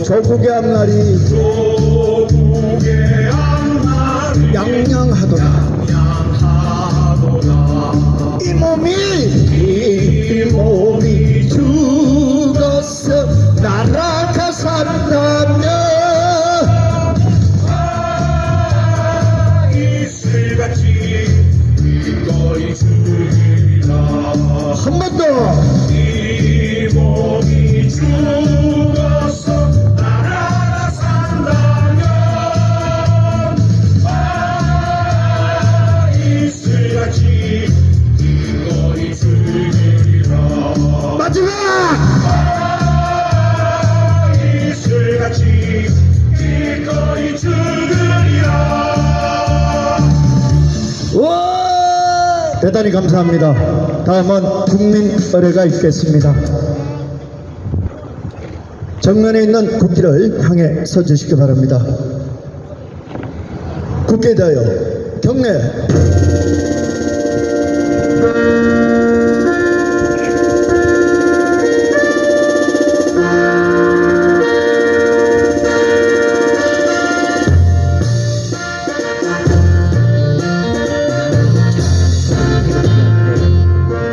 조국의 앞날이 양양하도다. 이 몸이 죽었어 나라가 산다면 이슬같이 이거이 죽이라. 한 번 더. 이 몸이 죽었어 나라가 산다면 이슬같이 이거이 죽이라. 마지막! 이슬같이 이거이 죽으리라. 와! 대단히 감사합니다. 다음은 국민의례가 있겠습니다. 정면에 있는 국기를 향해 서주시기 바랍니다. 국기에 대하여 경례.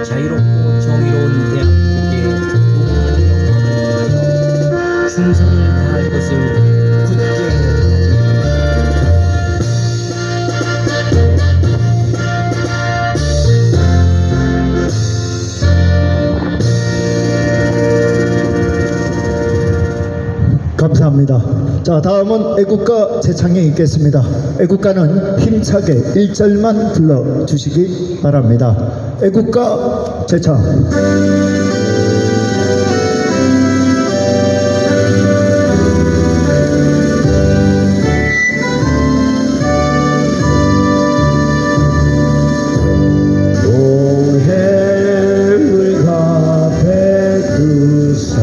자유롭고 정의로운 대한민국에 충성을 다할 것을 굳게 감사합니다. 자, 다음은 애국가 제창에 있겠습니다. 애국가는 힘차게 1절만 불러주시기 바랍니다. 애국가 제창. 오해물과 백두산이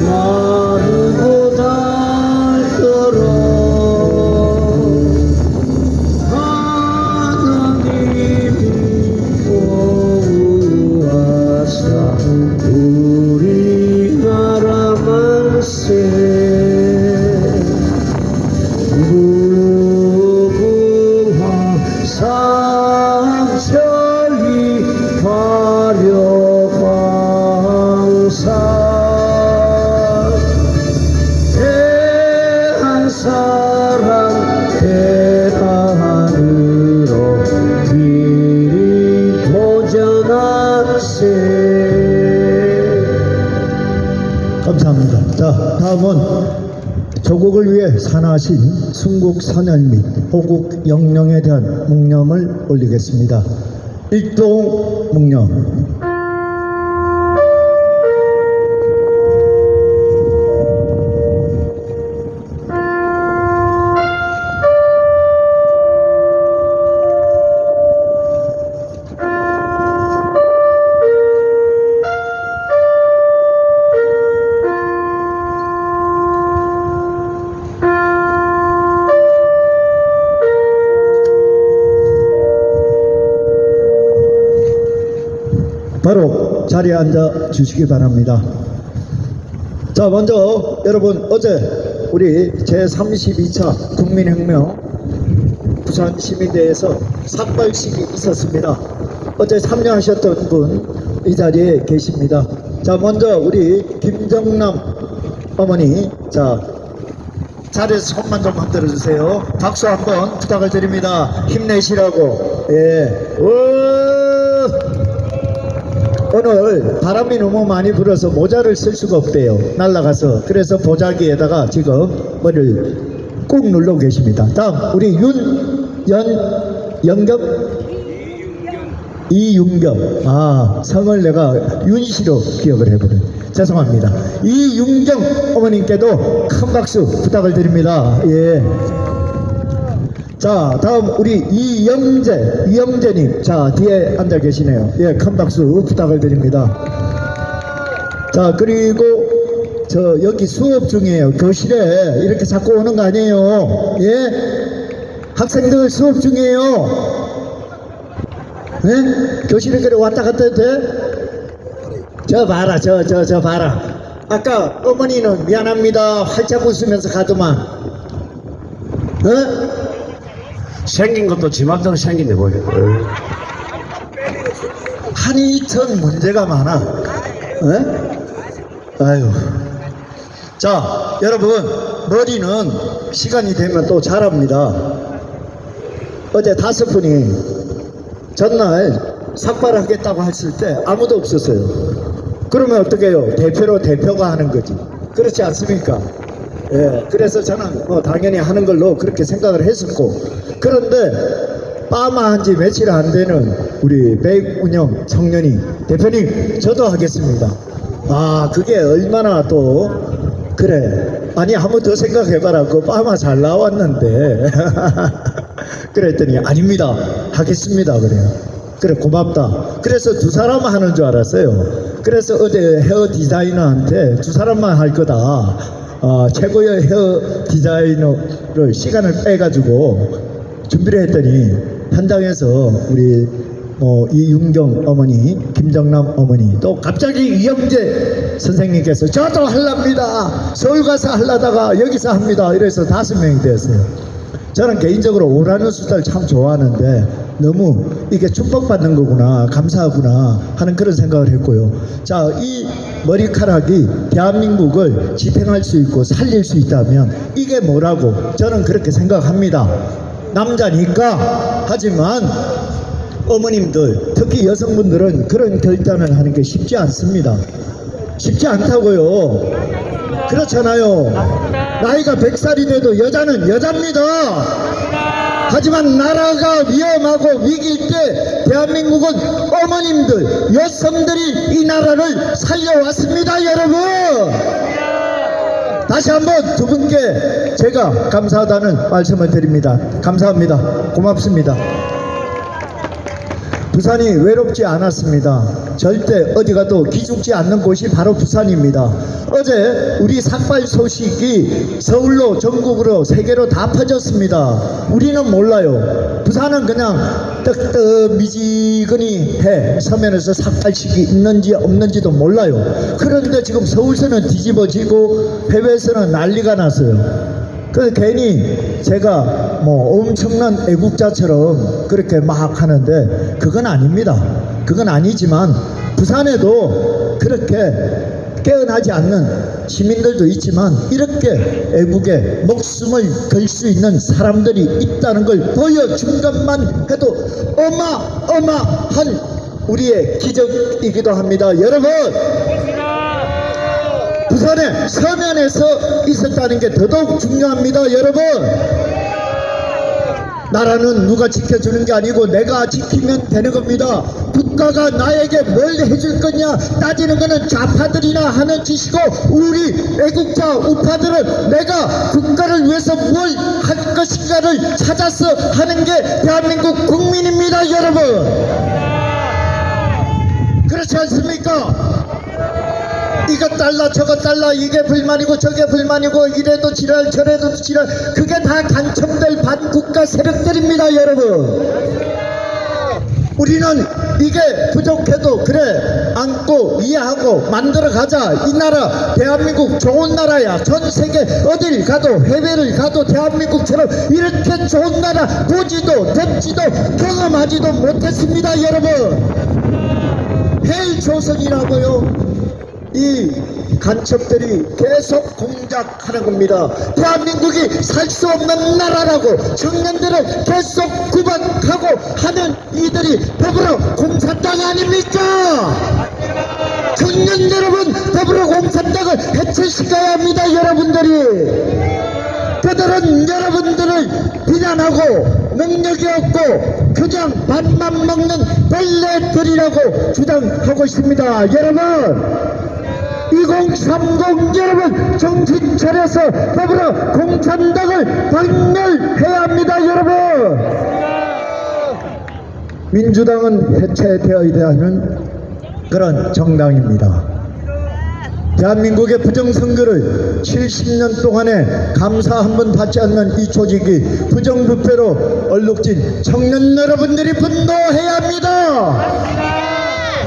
마르고 닳도록 하나님이 보호하사 우리나라 만세 무궁화 삼천리 화려광산 대한사랑 대한으로 길이 도전하세. 감사합니다. 자, 다음은 조국을 위해 산하신 순국 선열 및 호국 영령에 대한 묵념을 올리겠습니다. 일동 묵념. 바로 자리에 앉아 주시기 바랍니다. 자, 먼저 여러분, 어제 우리 제32차 국민혁명 부산시민대회에서 삭발식이 있었습니다. 어제 참여하셨던 분 이 자리에 계십니다. 자, 먼저 우리 김정남 어머니, 자, 자리에서 손만 좀 흔들어 주세요. 박수 한번 부탁을 드립니다. 힘내시라고. 예. 오늘 바람이 너무 많이 불어서 모자를 쓸 수가 없대요. 날아가서. 그래서 보자기에다가 지금 머리를 꾹 누르고 계십니다. 다음 우리 이윤경. 아, 성을 내가 윤씨로 기억을 해버려. 죄송합니다. 이윤경 어머님께도 큰 박수 부탁을 드립니다. 예. 자, 다음 우리 이영재님, 자, 뒤에 앉아 계시네요. 예, 큰 박수 부탁을 드립니다. 자, 그리고 저 여기 수업 중이에요. 교실에 이렇게 자꾸 오는 거 아니에요. 예? 학생들 수업 중이에요. 네? 교실에 그래 왔다 갔다 해도 돼? 저 봐라, 저 봐라. 아까 어머니는 미안합니다 활짝 웃으면서 가더만. 어? 생긴 것도 지맘대로 생긴데 뭐야. 한이 참 문제가 많아. 어? 아유. 자, 여러분, 머리는 시간이 되면 또 자랍니다. 어제 5분이 전날 삭발하겠다고 했을 때 아무도 없었어요. 그러면 어떻게 해요? 대표가 하는 거지. 그렇지 않습니까? 예, 그래서 저는 뭐 당연히 하는 걸로 그렇게 생각을 했었고, 그런데 빠마한 지 며칠 안 되는 우리 백운영 청년이 대표님 저도 하겠습니다. 아, 그게 얼마나 또 그래. 아니 한번 더 생각해봐라. 그 빠마 잘 나왔는데. 그랬더니 아닙니다. 하겠습니다. 그래요. 그래 고맙다. 그래서 2사람 하는 줄 알았어요. 그래서 어제 헤어 디자이너한테 2사람만 할 거다. 최고의 헤어 디자이너를 시간을 빼가지고 준비를 했더니 현장에서 우리 이윤경 어머니, 김정남 어머니, 또 갑자기 이영재 선생님께서 저도 할랍니다. 서울 가서 하려다가 여기서 합니다. 이래서 5명이 되었어요. 저는 개인적으로 오라는 수다를 참 좋아하는데 너무 이게 축복받는 거구나, 감사하구나 하는 그런 생각을 했고요. 자, 이 머리카락이 대한민국을 지탱할 수 있고 살릴 수 있다면 이게 뭐라고 저는 그렇게 생각합니다. 남자니까. 하지만 어머님들, 특히 여성분들은 그런 결단을 하는 게 쉽지 않습니다. 쉽지 않다고요. 그렇잖아요. 나이가 100살이 돼도 여자는 여자입니다. 하지만 나라가 위험하고 위기일 때 대한민국은 어머님들, 여성들이 이 나라를 살려왔습니다. 여러분, 다시 한번 2분께 제가 감사하다는 말씀을 드립니다. 감사합니다. 고맙습니다. 부산이 외롭지 않았습니다. 절대 어디 가도 기죽지 않는 곳이 바로 부산입니다. 어제 우리 삭발 소식이 서울로, 전국으로, 세계로 다 퍼졌습니다. 우리는 몰라요. 부산은 그냥 뜨뜻미지근히 해. 서면에서 삭발식이 있는지 없는지도 몰라요. 그런데 지금 서울서는 뒤집어지고 해외에서는 난리가 났어요. 그래서 괜히 제가 엄청난 애국자처럼 그렇게 막 하는데 그건 아닙니다. 그건 아니지만 부산에도 그렇게 깨어나지 않는 시민들도 있지만 이렇게 애국에 목숨을 걸 수 있는 사람들이 있다는 걸 보여준 것만 해도 어마어마한 우리의 기적이기도 합니다. 여러분, 부산에 서면에서 있었다는 게 더더욱 중요합니다. 여러분, 나라는 누가 지켜주는 게 아니고 내가 지키면 되는 겁니다. 국가가 나에게 뭘 해줄 거냐 따지는 거는 좌파들이나 하는 짓이고, 우리 애국자 우파들은 내가 국가를 위해서 뭘 할 것인가를 찾아서 하는 게 대한민국 국민입니다. 여러분, 그렇지 않습니까? 이것 달라 저것 달라, 이게 불만이고 저게 불만이고, 이래도 지랄 저래도 지랄, 그게 다 간첩들 반국가 세력들입니다. 여러분, 우리는 이게 부족해도 그래 안고 이해하고 만들어가자. 이 나라 대한민국 좋은 나라야. 전 세계 어딜 가도 해외를 가도 대한민국처럼 이렇게 좋은 나라 보지도 듣지도 경험하지도 못했습니다. 여러분, 헬조선이라고요. 이 간첩들이 계속 공작하는 겁니다. 대한민국이 살 수 없는 나라라고 청년들을 계속 구박하고 하는 이들이 더불어 공산당 아닙니까? 청년 여러분, 더불어 공산당을 해체시켜야 합니다. 여러분들이, 그들은 여러분들을 비난하고 능력이 없고 그냥 밥만 먹는 벌레들이라고 주장하고 있습니다. 여러분, 2030 여러분, 정신 차려서 더불어 공산당을 박멸해야 합니다. 여러분, 민주당은 해체되어야 하는 그런 정당입니다. 대한민국의 부정선거를 70년 동안에 감사 한 번 받지 않는 이 조직이 부정부패로 얼룩진 청년 여러분들이 분노해야 합니다.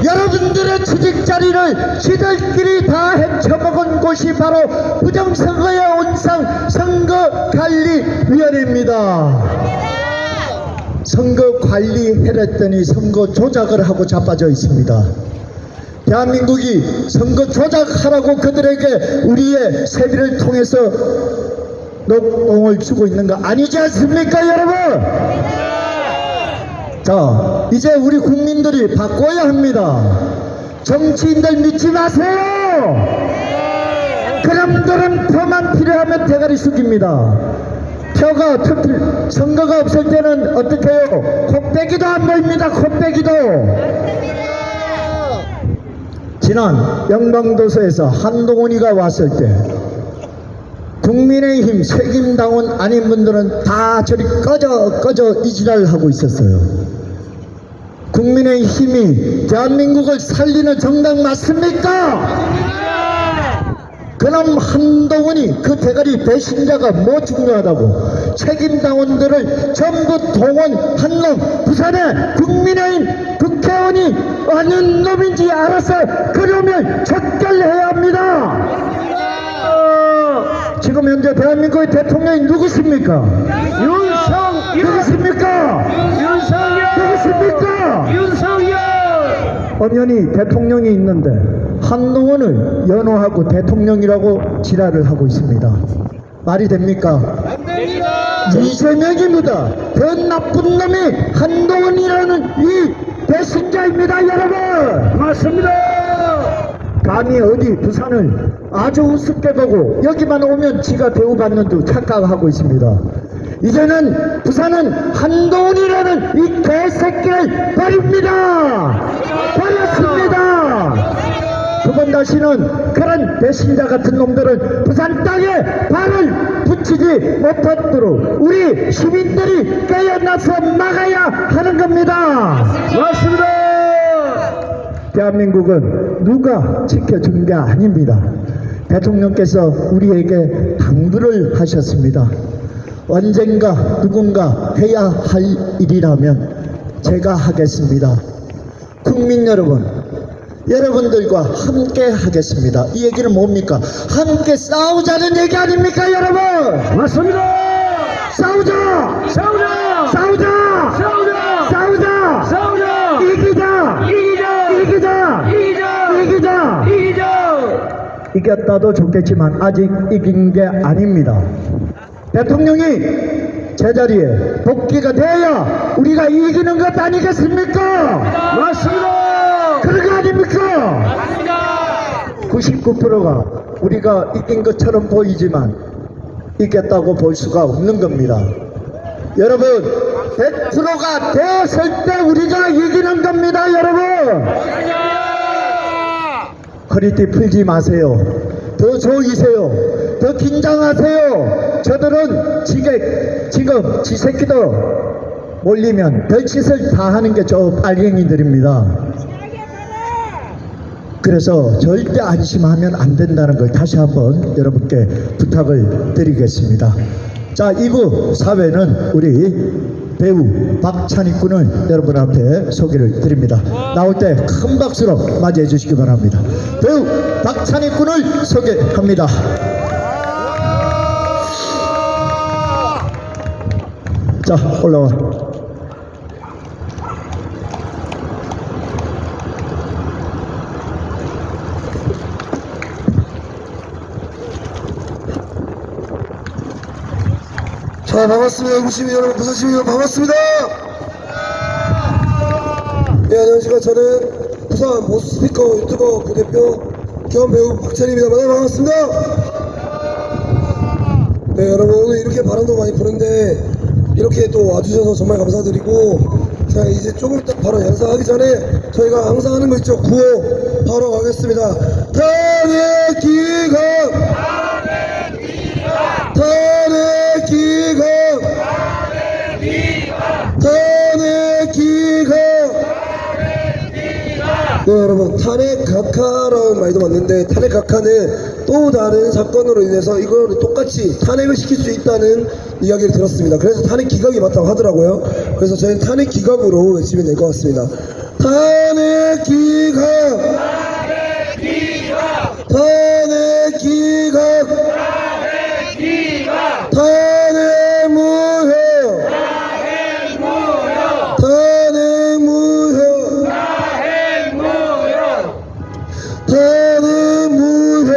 여러분들의 취직 자리를 지들끼리 다 헤쳐먹은 곳이 바로 부정선거의 온상 선거관리위원회입니다. 선거 관리해랬더니 선거 조작을 하고 자빠져 있습니다. 대한민국이 선거 조작하라고 그들에게 우리의 세비를 통해서 녹봉을 주고 있는 거 아니지 않습니까, 여러분? 자, 이제 우리 국민들이 바꿔야 합니다. 정치인들 믿지 마세요. 그놈들은 표만 필요하면 대가리 숙입니다. 표가 선거가 없을 때는 어떻게 해요? 코빼기도 안 보입니다. 코빼기도. 지난 영광도서에서 한동훈이가 왔을 때 국민의힘 책임당원 아닌 분들은 다 저리 꺼져 이 지랄을 하고 있었어요. 국민의힘이 대한민국을 살리는 정당 맞습니까? 그럼 한동훈이 그 대가리 배신자가 뭐 중요하다고 책임당원들을 전부 동원한 놈, 부산에 국민의힘 국회의원이 어느 놈인지 알아서 그놈을 척결해야 합니다. 지금 현재 대한민국의 대통령이 누구십니까? 누구십니까? 누구십니까? 엄연히 대통령이 있는데 한동훈을 연호하고 대통령이라고 지랄을 하고 있습니다. 말이 됩니까? 안 됩니다. 이재명입니다. 더 나쁜 놈이 한동훈이라는 이 배신자입니다, 여러분. 맞습니다. 감히 어디 부산을 아주 우습게 보고 여기만 오면 지가 대우받는 듯 착각하고 있습니다. 이제는 부산은 한동훈이라는 이 개새끼를 버립니다. 버렸습니다. 두 번 다시는 그런 배신자 같은 놈들을 부산 땅에 발을 붙이지 못하도록 우리 시민들이 깨어나서 막아야 하는 겁니다. 맞습니다. 대한민국은 누가 지켜준 게 아닙니다. 대통령께서 우리에게 당부를 하셨습니다. 언젠가 누군가 해야 할 일이라면 제가 하겠습니다. 국민 여러분, 여러분들과 함께 하겠습니다. 이 얘기는 뭡니까? 함께 싸우자는 얘기 아닙니까, 여러분? 맞습니다. 싸우자. 싸우자. 싸우자. 싸우자. 싸우자. 싸우자. 이기자. 이기자. 이기자. 이기자. 이기자. 이기자. 이겼다도 좋겠지만 아직 이긴 게 아닙니다. 대통령이 제자리에 복귀가 돼야 우리가 이기는 것 아니겠습니까? 맞습니다. 그런 거 아닙니까? 맞습니다. 99%가 우리가 이긴 것처럼 보이지만 이겼다고 볼 수가 없는 겁니다. 여러분, 100%가 되었을 때 우리가 이기는 겁니다, 여러분. 허리띠 풀지 마세요. 더 조이세요. 더 긴장하세요. 저들은 지금 지 새끼도 몰리면 별짓을 다 하는 게 저 빨갱이들입니다. 그래서 절대 안심하면 안 된다는 걸 다시 한번 여러분께 부탁을 드리겠습니다. 자, 2부 사회는 우리 배우 박찬희 군을 여러분 앞에 소개를 드립니다. 나올 때 큰 박수로 맞이해 주시기 바랍니다. 배우 박찬희 군을 소개합니다. 자, 올라와. 자, 반갑습니다. 구시민 여러분, 부산 시민 여러분, 반갑습니다. 네, 안녕하십니까. 저는 부산 보수 스피커 유튜버 부대표 겸 배우 박찬희입니다. 만나 반갑습니다. 네, 여러분, 오늘 이렇게 바람도 많이 부는데 이렇게 또 와주셔서 정말 감사드리고, 자, 이제 조금 이따 바로 행사하기 전에 저희가 항상 하는 거 있죠. 구호 바로 가겠습니다. 탄핵 기각! 탄핵 기각! 탄핵 기각! 네, 여러분, 탄핵 각하라는 말도 맞는데 탄핵 각하는 또 다른 사건으로 인해서 이걸 똑같이 탄핵을 시킬 수 있다는 이야기를 들었습니다. 그래서 탄핵 기각이 맞다고 하더라고요. 그래서 저희는 탄핵 기각으로 외치면 될 것 같습니다. 탄핵 기각 탄핵 기각 탄핵 무효 탄핵 무효 탄핵 무효.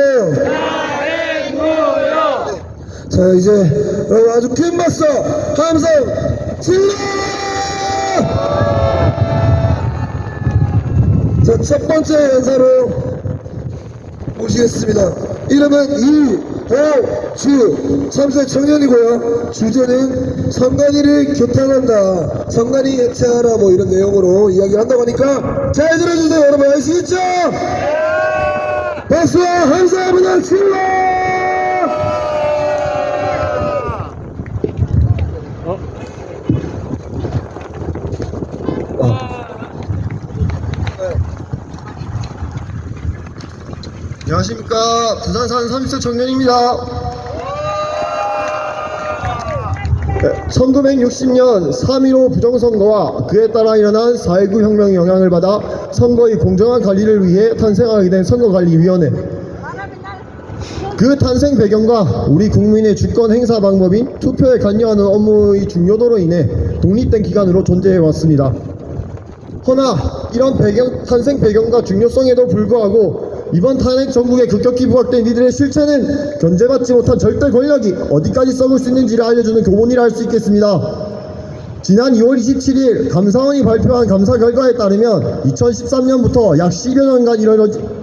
자, 이제 여러분 아주 큰 박수 함성 질러! 자, 첫 번째 연사로 모시겠습니다. 이름은 이호주 참새 청년이고요. 주제는 선관위를 규탄한다, 선관위 해체하라, 뭐 이런 내용으로 이야기를 한다고 하니까 잘 들어주세요. 여러분 아시겠죠? 박수와 함성합니다. 질러! 안녕하십니까. 부산 사는 30세 청년입니다. 1960년 3.15 부정선거와 그에 따라 일어난 4.19 혁명의 영향을 받아 선거의 공정한 관리를 위해 탄생하게 된 선거관리위원회. 그 탄생 배경과 우리 국민의 주권 행사 방법인 투표에 관여하는 업무의 중요도로 인해 독립된 기관으로 존재해 왔습니다. 허나 이런 탄생 배경과 중요성에도 불구하고 이번 탄핵 정국에 급격히 부각된 이들의 실체는 견제받지 못한 절대 권력이 어디까지 썩을 수 있는지를 알려주는 교본이라 할 수 있겠습니다. 지난 2월 27일 감사원이 발표한 감사 결과에 따르면 2013년부터 약 10여 년간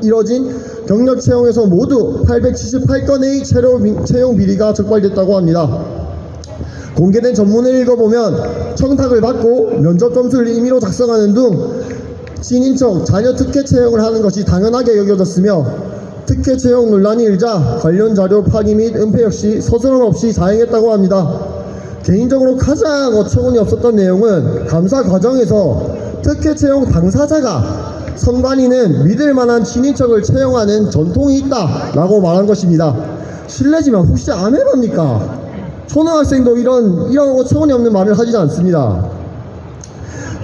이뤄진 경력 채용에서 모두 878건의 채용 비리가 적발됐다고 합니다. 공개된 전문을 읽어보면 청탁을 받고 면접 점수를 임의로 작성하는 등 친인척, 자녀 특혜 채용을 하는 것이 당연하게 여겨졌으며 특혜 채용 논란이 일자 관련 자료 파기 및 은폐 역시 서스럼 없이 자행했다고 합니다. 개인적으로 가장 어처구니 없었던 내용은 감사 과정에서 특혜 채용 당사자가 선관위는 믿을 만한 친인척을 채용하는 전통이 있다라고 말한 것입니다. 실례지만 혹시 안 해봅니까? 초등학생도 이런 어처구니 없는 말을 하지 않습니다.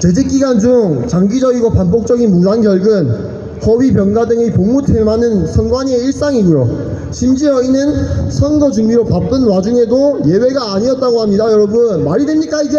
재직 기간 중 장기적이고 반복적인 무단결근, 허위 병가 등의 복무 태만은 선관위의 일상이고요. 심지어 이는 선거 준비로 바쁜 와중에도 예외가 아니었다고 합니다. 여러분, 말이 됩니까 이게?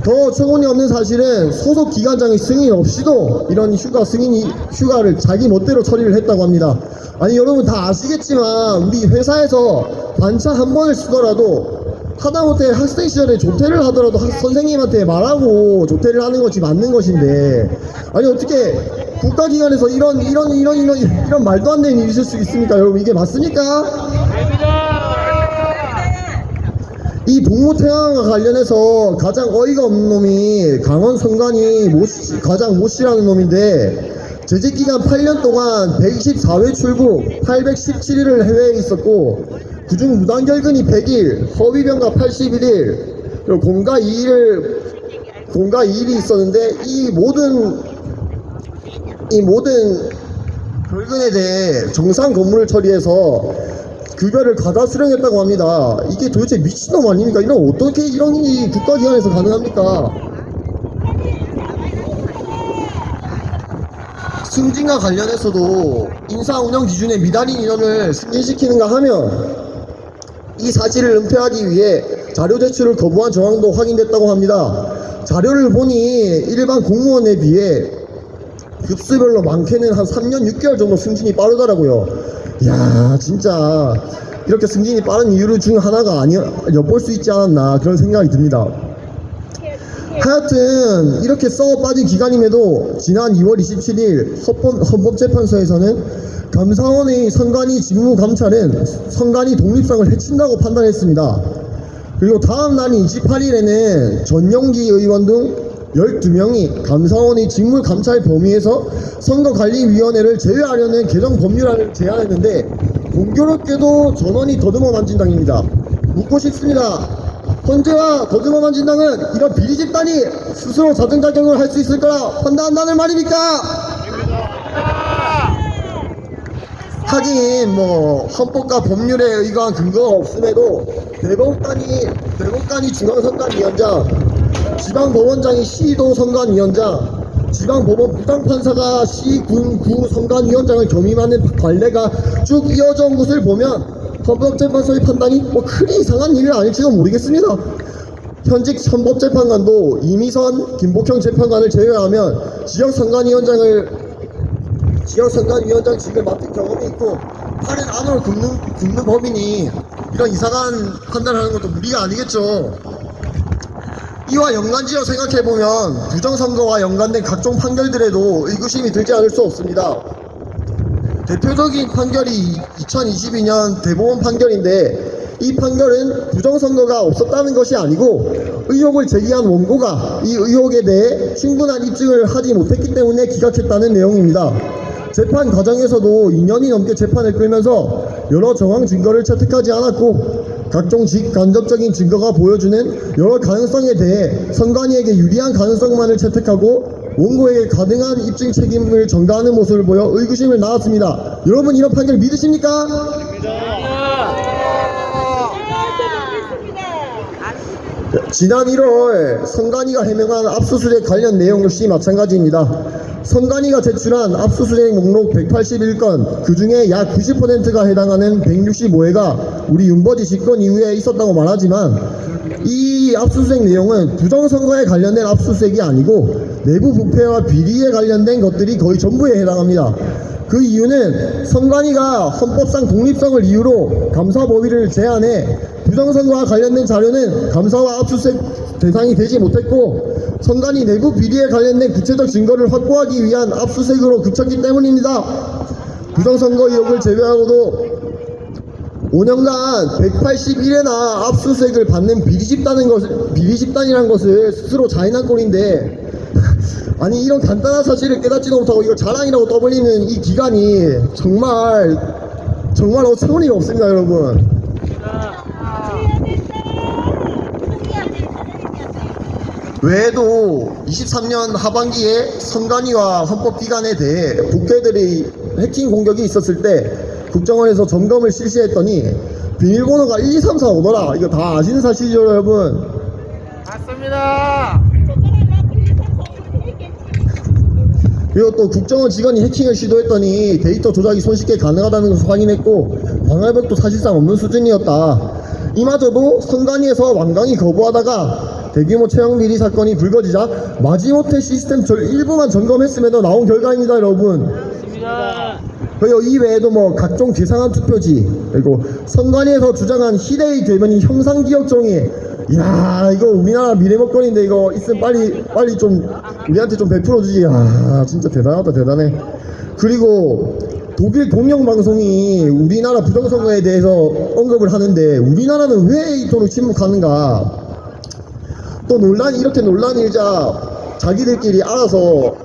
더 어처구니 없는 사실은 소속 기관장의 승인 없이도 이런 휴가를 자기 멋대로 처리를 했다고 합니다. 아니 여러분 다 아시겠지만 우리 회사에서 반차 한 번을 쓰더라도 하다못해 학생 시절에 조퇴를 하더라도 선생님한테 말하고 조퇴를 하는 것이 맞는 것인데, 아니 어떻게 국가기관에서 이런 말도 안 되는 일이 있을 수 있습니까? 여러분 이게 맞습니까? 이 복무 태양과 관련해서 가장 어이가 없는 놈이 강원 선관위 과장 모씨라는 놈인데, 재직기간 8년 동안 124회 출국, 817일을 해외에 있었고 그중 무단결근이 100일, 허위병가 81일, 그리고 공가 2일이 있었는데 이 모든 결근에 대해 정상 근무를 처리해서 급여를 과다 수령했다고 합니다. 이게 도대체 미친놈 아닙니까? 어떻게 이런 일이 국가기관에서 가능합니까? 승진과 관련해서도 인사운영 기준에 미달인 인원을 승진시키는가 하면 이 사실을 은폐하기 위해 자료 제출을 거부한 정황도 확인됐다고 합니다. 자료를 보니 일반 공무원에 비해 급수별로 많게는 한 3년 6개월 정도 승진이 빠르더라고요. 이야, 진짜 이렇게 승진이 빠른 이유 중 하나가 엿볼 수 있지 않았나 그런 생각이 듭니다. 하여튼 이렇게 썩어 빠진 기간임에도 지난 2월 27일 헌법재판소에서는 감사원의 선관위 직무 감찰은 선관위 독립성을 해친다고 판단했습니다. 그리고 다음 날인 28일에는 전용기 의원 등 12명이 감사원의 직무 감찰 범위에서 선거관리위원회를 제외하려는 개정 법률안을 제안했는데 공교롭게도 전원이 더듬어 만진 당입니다. 묻고 싶습니다. 헌재와 더듬어 만진 당은 이런 비리 집단이 스스로 자정작용을 할 수 있을 거라 판단한다는 말입니까? 하긴 헌법과 법률에 의거한 근거가 없음에도 대법관이 중앙선관위원장 지방법원장이 시도 선관위원장, 지방법원 부장판사가 시, 군, 구 선관위원장을 겸임하는 관례가 쭉 이어져 온 것을 보면 헌법재판소의 판단이 뭐 크게 이상한 일은 아닐지도 모르겠습니다. 현직 헌법재판관도 이미선, 김복형 재판관을 제외하면 지역선관위원장직을 맡은 경험이 있고 팔은 안으로 굽는 법인이 이런 이상한 판단을 하는 것도 무리가 아니겠죠. 이와 연관지어 생각해보면 부정선거와 연관된 각종 판결들에도 의구심이 들지 않을 수 없습니다. 대표적인 판결이 2022년 대법원 판결인데 이 판결은 부정선거가 없었다는 것이 아니고 의혹을 제기한 원고가 이 의혹에 대해 충분한 입증을 하지 못했기 때문에 기각했다는 내용입니다. 재판 과정에서도 2년이 넘게 재판을 끌면서 여러 정황 증거를 채택하지 않았고 각종 직간접적인 증거가 보여주는 여러 가능성에 대해 선관위에게 유리한 가능성만을 채택하고 원고에게 가능한 입증 책임을 전가하는 모습을 보여 의구심을 낳았습니다. 여러분 이런 판결 믿으십니까? 지난 1월 선관위가 해명한 압수수색 관련 내용 역시 마찬가지입니다. 선관위가 제출한 압수수색 목록 181건 그 중에 약 90%가 해당하는 165회가 우리 윤버지 집권 이후에 있었다고 말하지만 이 압수수색 내용은 부정선거에 관련된 압수수색이 아니고 내부 부패와 비리에 관련된 것들이 거의 전부에 해당합니다. 그 이유는 선관위가 헌법상 독립성을 이유로 감사법위를 제안해 부정선거와 관련된 자료는 감사와 압수수색 대상이 되지 못했고 선관위 내부 비리에 관련된 구체적 증거를 확보하기 위한 압수수색으로 그쳤기 때문입니다. 부정선거 의혹을 제외하고도 5년간 181회나 압수수색을 받는 비리집단이라는 것을 스스로 자인한 꼴인데 아니 이런 간단한 사실을 깨닫지도 못하고 이걸 자랑이라고 떠벌리는 이 기간이 정말 어처구니가 없습니다, 여러분. 외에도 23년 하반기에 선관위와 헌법기관에 대해 국회들의 해킹 공격이 있었을 때 국정원에서 점검을 실시했더니 비밀번호가 1, 2, 3, 4 오더라. 이거 다 아시는 사실이죠, 여러분? 맞습니다. 그리고 또 국정원 직원이 해킹을 시도했더니 데이터 조작이 손쉽게 가능하다는 것을 확인했고 방화벽도 사실상 없는 수준이었다. 이마저도 선관위에서 완강히 거부하다가 대규모 채용 비리 사건이 불거지자 마지못해 시스템 일부만 점검했음에도 나온 결과입니다, 여러분. 그리고 이 외에도 뭐 각종 계상한 투표지, 그리고 선관위에서 주장한 희대의 되면이 형상기억종이, 이야 이거 우리나라 미래먹거리인데 이거 있으면 빨리 좀 우리한테 좀 베풀어주지. 아 진짜 대단하다, 대단해. 그리고 독일 공영방송이 우리나라 부정선거에 대해서 언급을 하는데 우리나라는 왜 이토록 침묵하는가. 또 이렇게 논란이 일자 자기들끼리 알아서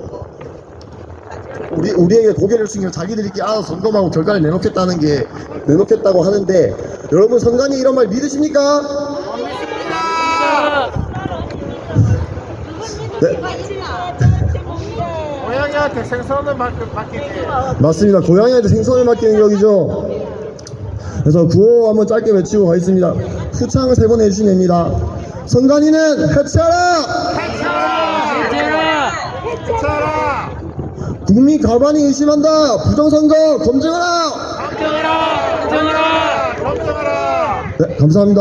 우리에게 고개를 숙이며 자기들끼리 알아서 점검하고 결과를 내놓겠다고 하는데 여러분 선관위 이런 말 믿으십니까? 네. 고양이한테 생선을 맡기지. 맞습니다. 고양이한테 생선을 맡기는 격이죠. 그래서 구호 한번 짧게 외치고 가겠습니다. 후창을 3번 해주시면 됩니다. 선관위는 해체하라! 해체하라! 국민 가반이 의심한다! 부정선거 검증하라! 검증하라! 네, 감사합니다.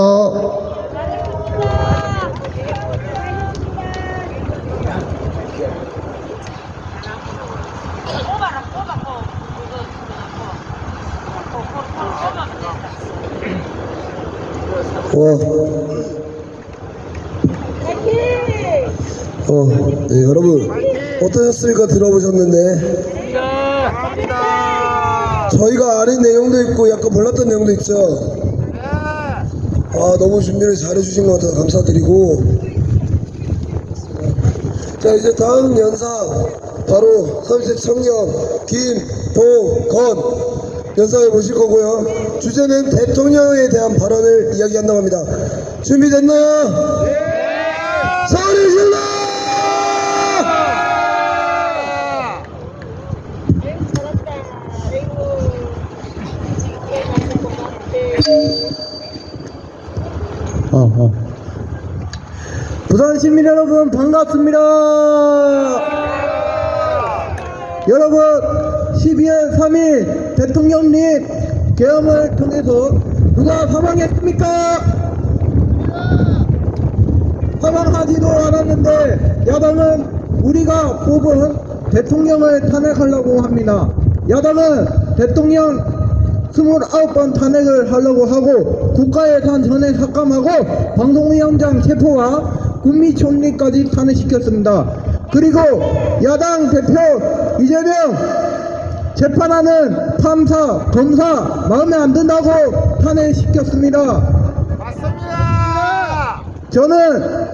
네, 여러분 어떠셨습니까? 들어보셨는데 저희가 아는 내용도 있고 약간 몰랐던 내용도 있죠. 너무 준비를 잘해주신 것 같아서 감사드리고, 자 이제 다음 연사 바로 30세 청년 김동건 연사를 모실 거고요. 주제는 대통령에 대한 발언을 이야기한다고 합니다. 준비됐나요? 네! 소리 질러! 부산 시민 여러분 반갑습니다. 여러분 12월 3일 대통령님 계엄을 통해서 누가 사망했습니까? 사망하지도 않았는데 야당은 우리가 뽑은 대통령을 탄핵하려고 합니다. 야당은 대통령 29번 탄핵을 하려고 하고 국가예산 전액 삭감하고 방송위원장 체포와 국무총리까지 탄핵시켰습니다. 그리고 야당 대표 이재명 재판하는 판사, 검사 마음에 안 든다고 탄핵시켰습니다. 맞습니다. 저는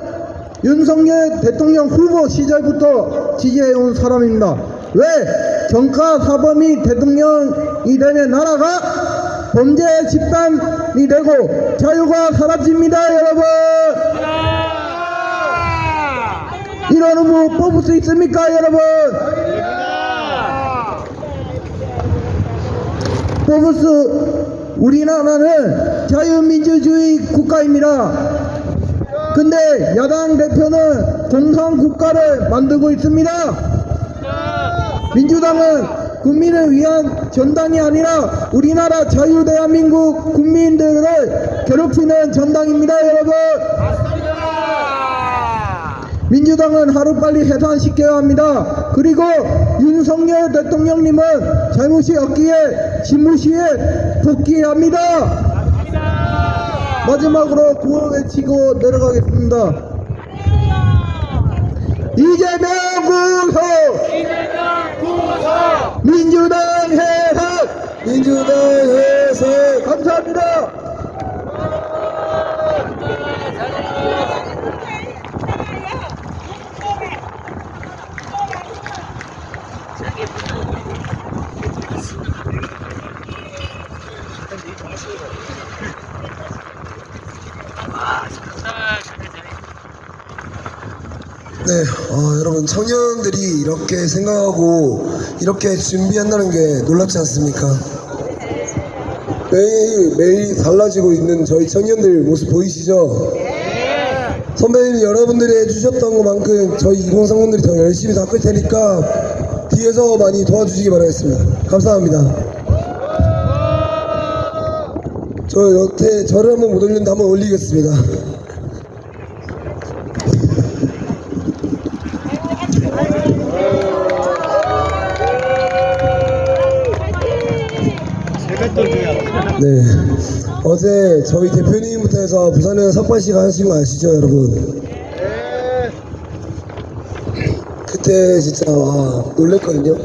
윤석열 대통령 후보 시절부터 지지해온 사람입니다. 왜 정가 사범이 대통령이 되면 나라가 범죄 집단이 되고 자유가 사라집니다. 여러분 이런 후보 뽑을 수 있습니까? 여러분 뽑을 수 우리나라는 자유민주주의 국가입니다. 근데 야당 대표는 공산국가를 만들고 있습니다. 민주당은 국민을 위한 전당이 아니라 우리나라 자유대한민국 국민들을 괴롭히는 전당입니다. 여러분 민주당은 하루빨리 해산시켜야 합니다. 그리고 윤석열 대통령님은 잘못이 없기에 집무실에 복귀해야 합니다. 마지막으로 구호 외치고 내려가겠습니다. 이재명 구속! 민주당 해산! 민주당 해산! 감사합니다. 네, 여러분 청년들이 이렇게 생각하고 이렇게 준비한다는 게 놀랍지 않습니까? 매일 달라지고 있는 저희 청년들 모습 보이시죠? 선배님 여러분들이 해주셨던 것만큼 저희 2030들이 더 열심히 닦을 테니까 뒤에서 많이 도와주시기 바라겠습니다. 감사합니다. 저 여태 저를 한번 못 올렸는데 한번 올리겠습니다. 네, 어제 저희 대표님부터 해서 부산에 삭발식 하신 거 아시죠, 여러분? 그때 진짜 놀랬거든요.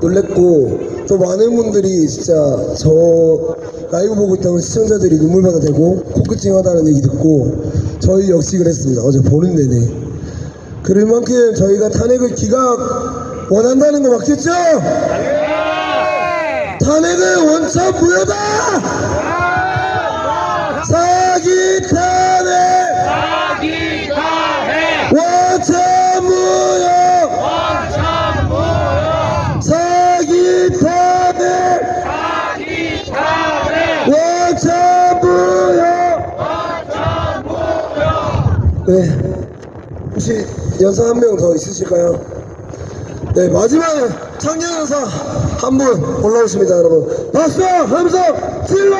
놀랬고 또 많은 분들이 진짜 저 라이브 보고 있던 시청자들이 눈물바다 되고 코끝찡하다는 얘기 듣고 저희 역시 그랬습니다. 어제 보는 내내. 그럴 만큼 저희가 탄핵을 기각 원한다는 거 맞겠죠? 탄핵은 원천 무효다! 사기 탄핵! 원천 무효! 사기 탄핵! 원천 무효! 네, 혹시 연사 한 명 더 있으실까요? 네, 마지막 청년 연사 한 분 올라오십니다, 여러분. 박수! 함성! 질러!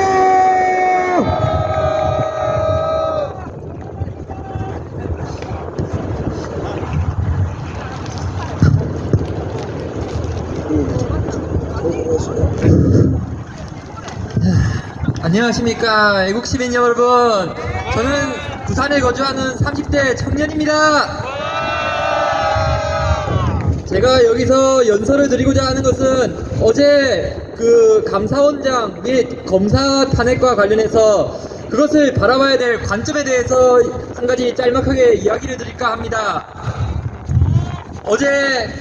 안녕하십니까 애국시민 여러분, 저는 부산에 거주하는 30대 청년입니다. 제가 여기서 연설을 드리고자 하는 것은 어제 그 감사원장 및 검사 탄핵과 관련해서 그것을 바라봐야 될 관점에 대해서 한 가지 짤막하게 이야기를 드릴까 합니다. 어제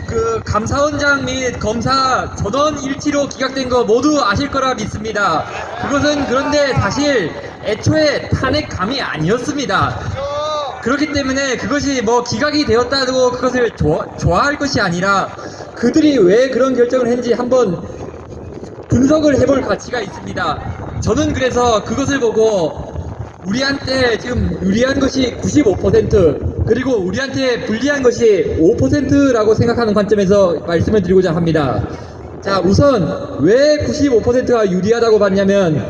그 감사원장 및 검사 전원 일치로 기각된 거 모두 아실 거라 믿습니다. 그것은 그런데 사실 애초에 탄핵감이 아니었습니다. 그렇기 때문에 그것이 뭐 기각이 되었다고 그것을 좋아할 것이 아니라 그들이 왜 그런 결정을 했는지 한번 분석을 해볼 가치가 있습니다. 저는 그래서 그것을 보고 우리한테 지금 유리한 것이 95%, 그리고 우리한테 불리한 것이 5%라고 생각하는 관점에서 말씀을 드리고자 합니다. 자, 우선 왜 95%가 유리하다고 봤냐면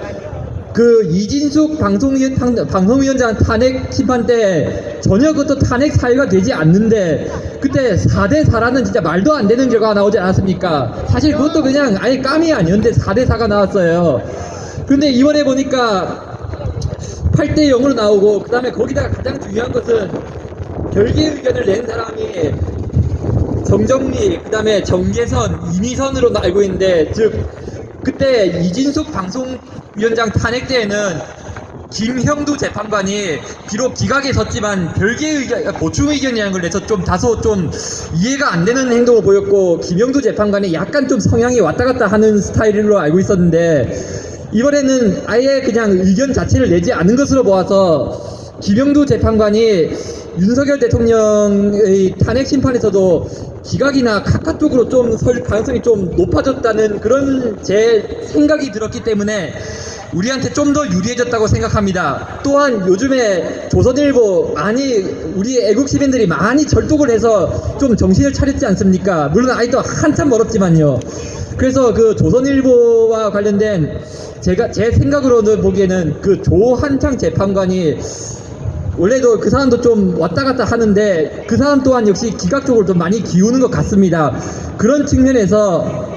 그 이진숙 방송위원장 탄핵 심판 때 전혀 그것도 탄핵 사유가 되지 않는데 그때 4대4라는 진짜 말도 안 되는 결과가 나오지 않았습니까? 사실 그것도 그냥 아예 깜이 아니었는데 4대4가 나왔어요. 그런데 이번에 보니까 8대0으로 나오고 그 다음에 거기다가 가장 중요한 것은 별개 의견을 낸 사람이 정정리, 그 다음에 정계선, 이미선으로 알고 있는데 즉 그때 이진숙 방송위원장 탄핵 때에는 김형두 재판관이 비록 기각에 섰지만 별개 의견, 보충 의견이라는 걸 내서 좀 다소 좀 이해가 안 되는 행동을 보였고 김형두 재판관이 약간 좀 성향이 왔다 갔다 하는 스타일로 알고 있었는데 이번에는 아예 그냥 의견 자체를 내지 않은 것으로 보아서 김형두 재판관이 윤석열 대통령의 탄핵 심판에서도 기각이나 각하 쪽으로 좀 설 가능성이 좀 높아졌다는 그런 제 생각이 들었기 때문에 우리한테 좀 더 유리해졌다고 생각합니다. 또한 요즘에 조선일보 많이 우리 애국 시민들이 많이 절독을 해서 좀 정신을 차렸지 않습니까? 물론 아직도 한참 멀었지만요. 그래서 그 조선일보와 관련된 제 생각으로는 보기에는 그 조한창 재판관이 원래도 그 사람도 좀 왔다 갔다 하는데 그 사람 또한 역시 기각 쪽으로 좀 많이 기우는 것 같습니다. 그런 측면에서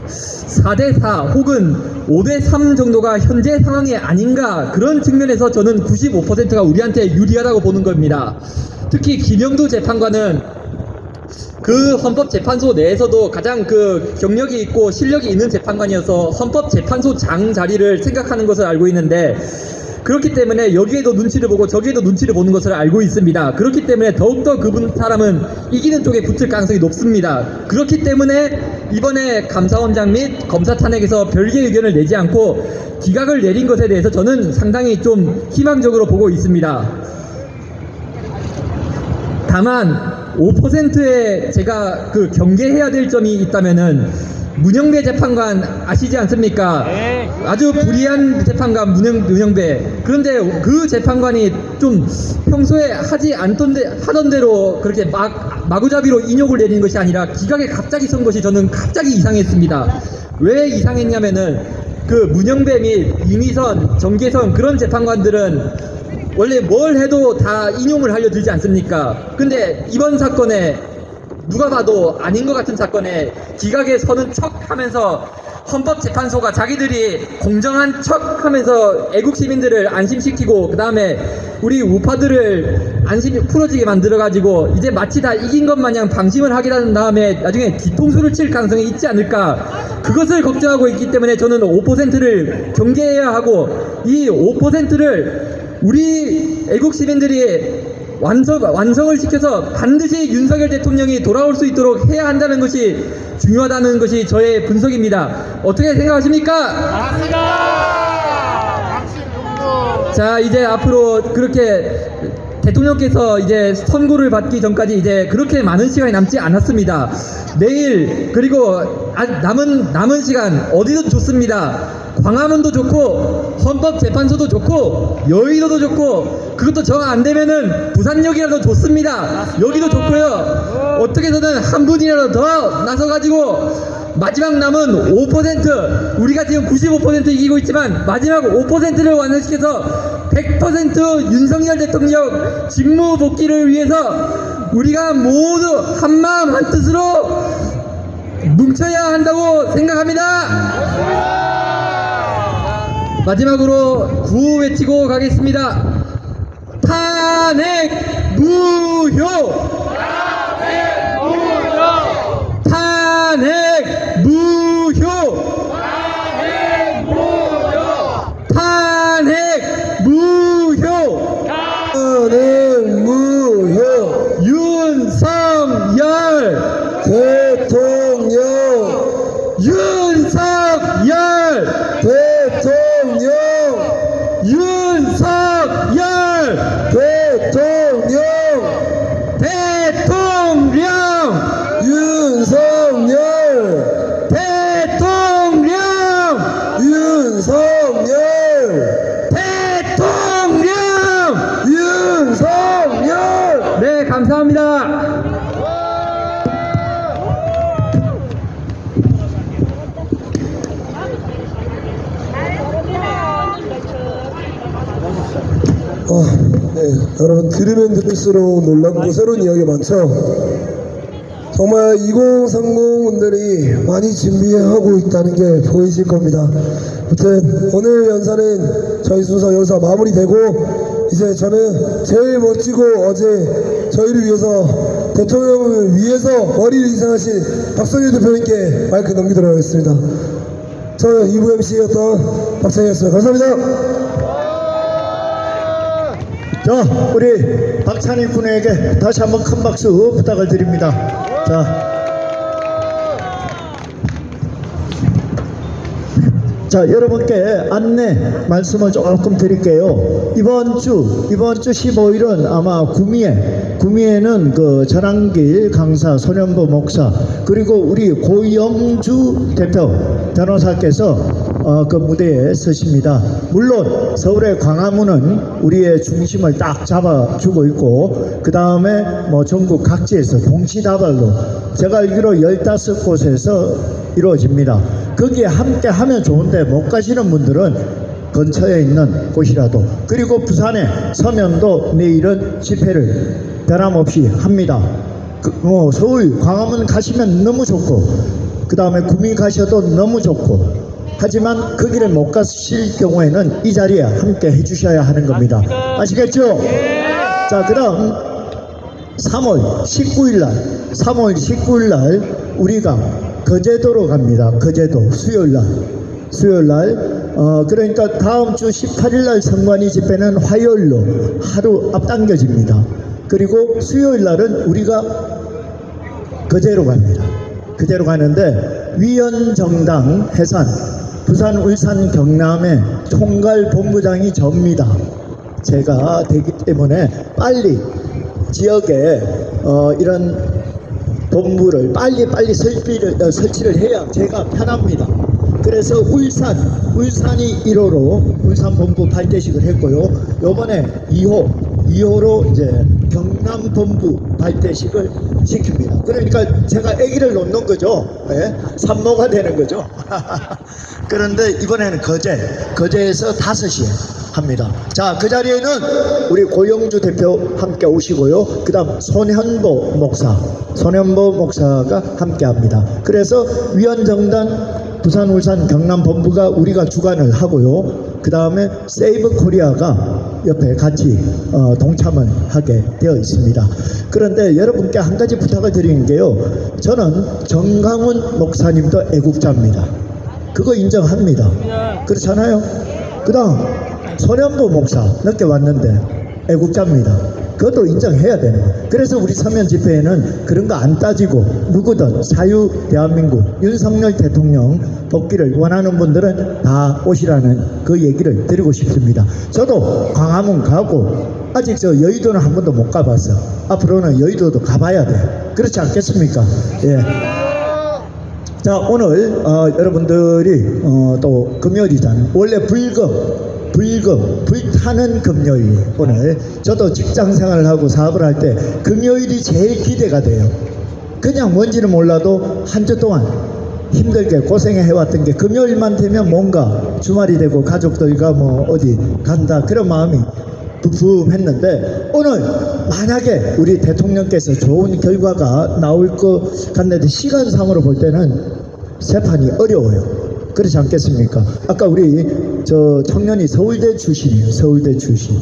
4대4 혹은 5대3 정도가 현재 상황이 아닌가 그런 측면에서 저는 95%가 우리한테 유리하다고 보는 겁니다. 특히 김영두 재판관은 그 헌법재판소 내에서도 가장 그 경력이 있고 실력이 있는 재판관이어서 헌법재판소장 자리를 생각하는 것을 알고 있는데 그렇기 때문에 여기에도 눈치를 보고 저기에도 눈치를 보는 것을 알고 있습니다. 그렇기 때문에 더욱더 그분 사람은 이기는 쪽에 붙을 가능성이 높습니다. 그렇기 때문에 이번에 감사원장 및 검사 탄핵에서 별개 의견을 내지 않고 기각을 내린 것에 대해서 저는 상당히 좀 희망적으로 보고 있습니다. 다만 5%에 제가 그 경계해야 될 점이 있다면은 문영배 재판관 아시지 않습니까? 아주 불의한 재판관 문영배. 그런데 그 재판관이 좀 평소에 하던 대로 그렇게 마구잡이로 인욕을 내리는 것이 아니라 기각에 갑자기 선 것이 저는 갑자기 이상했습니다. 왜 이상했냐면은 그 문영배 및 이미선, 정계선 그런 재판관들은 원래 뭘 해도 다 인용을 하려 들지 않습니까? 근데 이번 사건에 누가 봐도 아닌 것 같은 사건에 기각에 서는 척 하면서 헌법재판소가 자기들이 공정한 척 하면서 애국 시민들을 안심시키고 그 다음에 우리 우파들을 풀어지게 만들어가지고 이제 마치 다 이긴 것 마냥 방심을 하게 된 다음에 나중에 뒤통수를 칠 가능성이 있지 않을까 그것을 걱정하고 있기 때문에 저는 5%를 경계해야 하고 이 5%를 우리 애국 시민들이 완성을 시켜서 반드시 윤석열 대통령이 돌아올 수 있도록 해야 한다는 것이 중요하다는 것이 저의 분석입니다. 어떻게 생각하십니까? 맞습니다. 자, 이제 앞으로 그렇게 대통령께서 이제 선고를 받기 전까지 이제 그렇게 많은 시간이 남지 않았습니다. 내일 그리고 남은 시간 어디도 좋습니다. 광화문도 좋고 헌법재판소도 좋고 여의도도 좋고 그것도 정 안 되면은 부산역이라도 좋습니다. 여기도 좋고요. 어떻게 해서든 한 분이라도 더 나서가지고 마지막 남은 5% 우리가 지금 95% 이기고 있지만 마지막 5%를 완성시켜서 100% 윤석열 대통령 직무 복귀를 위해서 우리가 모두 한마음 한뜻으로 뭉쳐야 한다고 생각합니다. 마지막으로 구호 외치고 가겠습니다. 탄핵 무효! 탄핵 무효! 탄핵 무효! 탄핵 무효! 윤석열! 대통령! 윤석열! 대통령! 윤석열! 대통령! 대통령! 윤석열! 대통령! 윤석열! 대통령! 윤석열! 네, 네, 여러분 들으면 들을수록 놀랍고 새로운 이야기가 많죠. 정말 2030 분들이 많이 준비하고 있다는 게 보이실 겁니다. 아무튼 오늘 연사는 저희 순서 여기서 마무리되고 이제 저는 제일 멋지고 어제 저희를 위해서 대통령을 위해서 머리를 이상하신 박성일 대표님께 마이크 넘기도록 하겠습니다. 저는 2부 MC였던 박찬희였습니다. 감사합니다. 자, 우리 박찬희 군에게 다시 한번 큰 박수 부탁을 드립니다. 자, 여러분께 안내 말씀을 조금 드릴게요. 이번 주 15일은 아마 구미에는 그 전한길 강사 손현보 목사 그리고 우리 고영주 대표 변호사께서 그 무대에 서십니다. 물론 서울의 광화문은 우리의 중심을 딱 잡아주고 있고 그 다음에 뭐 전국 각지에서 동시다발로 제가 알기로 15곳에서 이루어집니다. 거기에 함께 하면 좋은데 못 가시는 분들은 근처에 있는 곳이라도 그리고 부산의 서면도 내일은 집회를 변함없이 합니다. 서울 광화문 가시면 너무 좋고 그 다음에 구미 가셔도 너무 좋고 하지만 그 길에 못 가실 경우에는 이 자리에 함께 해주셔야 하는 겁니다. 아시겠죠? 자, 그 다음 3월 19일 날 우리가 거제도로 갑니다. 거제도 수요일 날 그러니까 다음 주 18일 날 선관위 집회는 화요일로 하루 앞당겨집니다. 그리고 수요일 날은 우리가 거제로 갑니다. 거제로 가는데 위원정당 해산 부산, 울산, 경남의 총괄 본부장이 접니다. 제가 되기 때문에 빨리 지역에 이런 본부를 빨리 설치를 해야 제가 편합니다. 그래서 울산이 1호로 울산 본부 발대식을 했고요. 요번에 2호로 이제 경남 본부 발대식을 시킵니다. 그러니까 제가 아기를 놓는 거죠. 예? 산모가 되는 거죠. 그런데 이번에는 거제에서 5시에 합니다. 자, 그 자리에는 우리 고영주 대표 함께 오시고요. 그 다음 손현보 목사가 함께 합니다. 그래서 위원정당 부산, 울산, 경남 본부가 우리가 주관을 하고요. 그 다음에 세이브 코리아가 옆에 같이 동참을 하게 되어 있습니다. 그런데 여러분께 한 가지 부탁을 드리는 게요. 저는 정강훈 목사님도 애국자입니다. 그거 인정합니다. 그렇잖아요. 그 다음 손현보 목사 늦게 왔는데 애국자입니다. 그것도 인정해야 되는 거예요. 그래서 우리 서면 집회에는 그런 거 안 따지고 누구든 자유 대한민국 윤석열 대통령 복귀를 원하는 분들은 다 오시라는 그 얘기를 드리고 싶습니다. 저도 광화문 가고 아직 저 여의도는 한 번도 못 가봤어. 앞으로는 여의도도 가봐야 돼. 그렇지 않겠습니까? 예. 자, 오늘 여러분들이 또 금요일이잖아요. 원래 불타는 금요일. 오늘 저도 직장 생활을 하고 사업을 할 때 금요일이 제일 기대가 돼요. 그냥 뭔지는 몰라도 한 주 동안 힘들게 고생해 왔던 게 금요일만 되면 뭔가 주말이 되고 가족들과 뭐 어디 간다 그런 마음이 부품했는데 오늘 만약에 우리 대통령께서 좋은 결과가 나올 것 같는데 시간상으로 볼 때는 재판이 어려워요. 그렇지 않겠습니까? 아까 우리 저 청년이 서울대 출신이에요. 서울대 출신.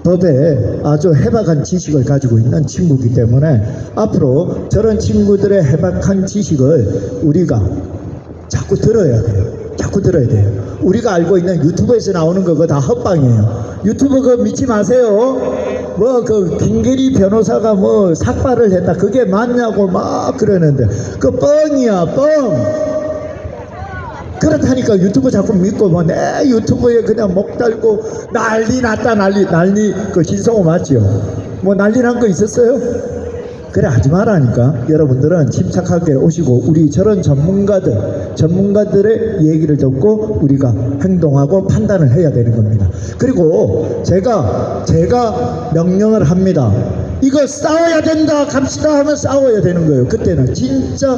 법에 아주 해박한 지식을 가지고 있는 친구이기 때문에 앞으로 저런 친구들의 해박한 지식을 우리가 자꾸 들어야 돼요. 자꾸 들어야 돼요. 우리가 알고 있는 유튜브에서 나오는 거 그거 다 헛방이에요. 유튜브 그거 믿지 마세요. 뭐 그 김계리 변호사가 뭐 삭발을 했다 그게 맞냐고 막 그러는데 그 뻥이야 뻥. 그렇다니까 유튜브 자꾸 믿고 뭐 내 유튜브에 그냥 목 달고 난리 났다 난리 그 진성호 맞죠? 뭐 난리 난 거 있었어요? 그래 하지 말라니까. 여러분들은 침착하게 오시고 우리 저런 전문가들의 얘기를 듣고 우리가 행동하고 판단을 해야 되는 겁니다. 그리고 제가 명령을 합니다. 이거 싸워야 된다 갑시다 하면 싸워야 되는 거예요. 그때는 진짜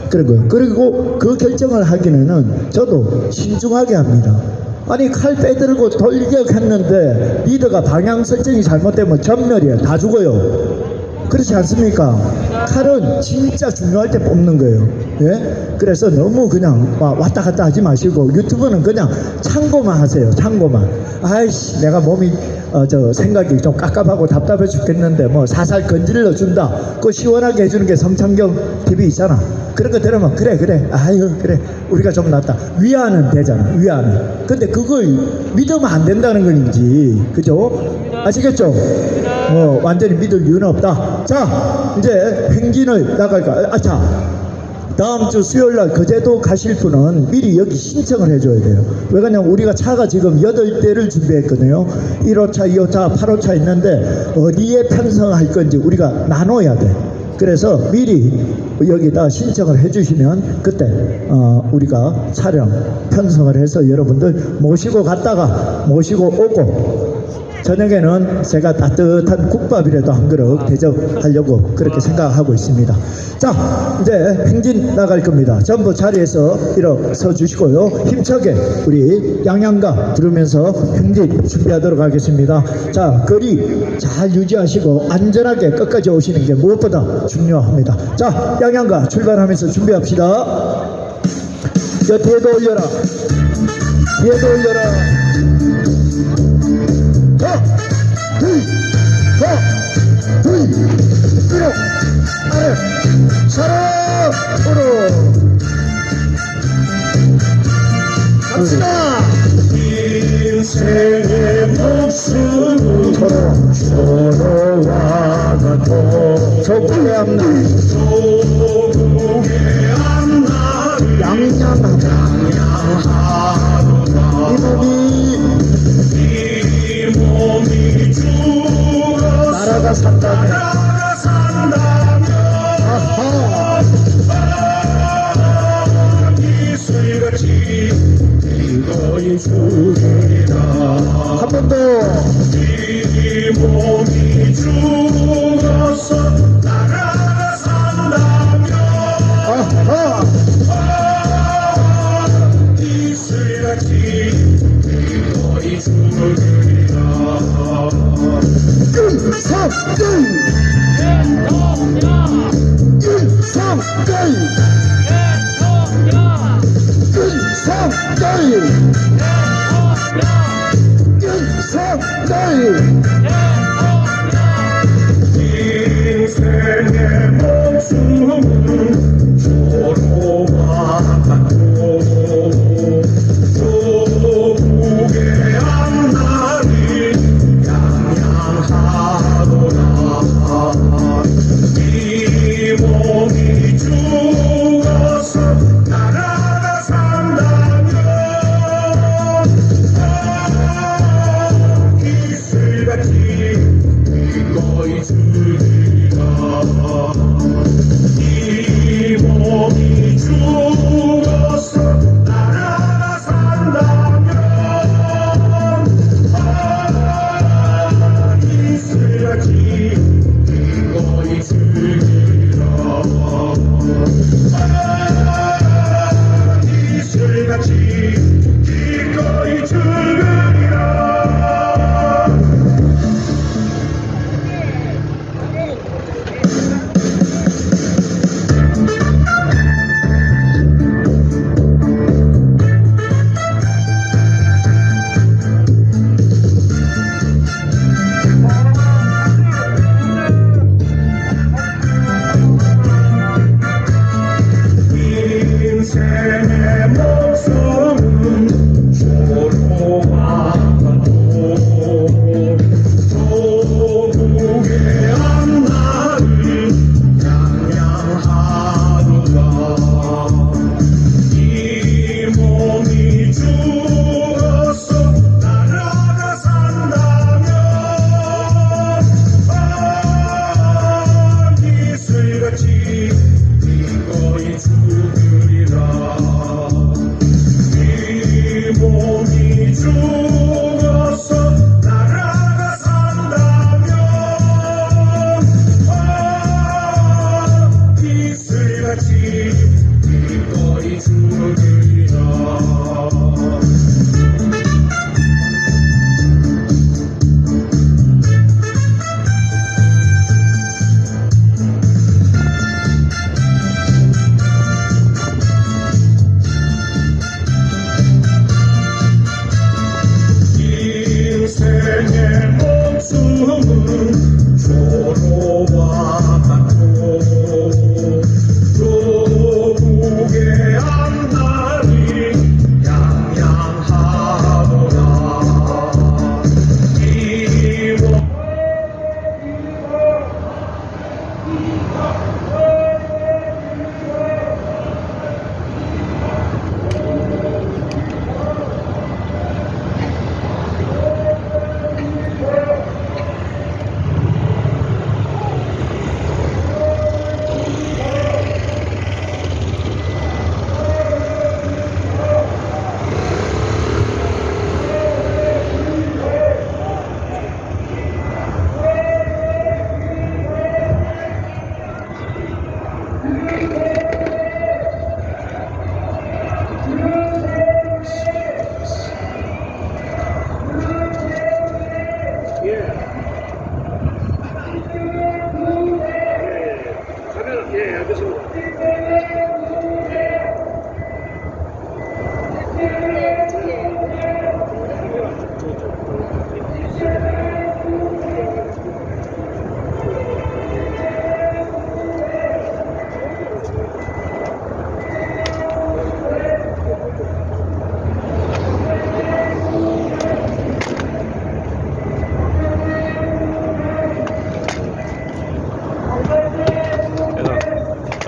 그런 거예요. 그리고 그 결정을 하기에는 저도 신중하게 합니다. 아니 칼 빼들고 돌격했는데 리더가 방향 설정이 잘못되면 전멸이에요. 다 죽어요. 그렇지 않습니까? 칼은 진짜 중요할 때 뽑는 거예요. 예? 그래서 너무 그냥 왔다 갔다 하지 마시고 유튜브는 그냥 참고만 하세요. 참고만. 아이씨 내가 몸이 생각이 좀 깝깝하고 답답해 죽겠는데 뭐 사살 건질러 준다. 그거 시원하게 해주는 게 성창경 TV 있잖아. 그런 거 들으면 그래 아유 그래 우리가 좀 낫다 위안은 되잖아. 위안은. 근데 그걸 믿으면 안 된다는 건지 그죠? 아시겠죠? 완전히 믿을 이유는 없다. 자 이제 행진을 나갈까. 자 다음 주 수요일날 거제도 가실 분은 미리 여기 신청을 해줘야 돼요. 왜 그러냐면 우리가 차가 지금 8대를 준비했거든요. 1호차 2호차 8호차 있는데 어디에 편성할 건지 우리가 나눠야 돼. 그래서 미리 여기다 신청을 해주시면 그때 우리가 차량 편성을 해서 여러분들 모시고 갔다가 모시고 오고 저녁에는 제가 따뜻한 국밥이라도 한 그릇 대접하려고 그렇게 생각하고 있습니다. 자 이제 행진 나갈 겁니다. 전부 자리에서 일어서 주시고요. 힘차게 우리 양양가 부르면서 행진 준비하도록 하겠습니다. 자 거리 잘 유지하시고 안전하게 끝까지 오시는 게 무엇보다 중요합니다. 자 양양가 출발하면서 준비합시다. 뒤에도 올려라. 뒤에도 올려라. 위로 아래 사랑으로 갑시다. 인생의 목숨으로 서로와 같고 조국의 앞날 양양하다 이 몸이 나라가 산다면 아하 이슬같이 이거이 죽으리라. 한 번 더. 이 몸이 죽어서 나라가 산다면 아하 이슬같이 이거이 죽으리라. 윤석열 윤석열 윤석열 윤석열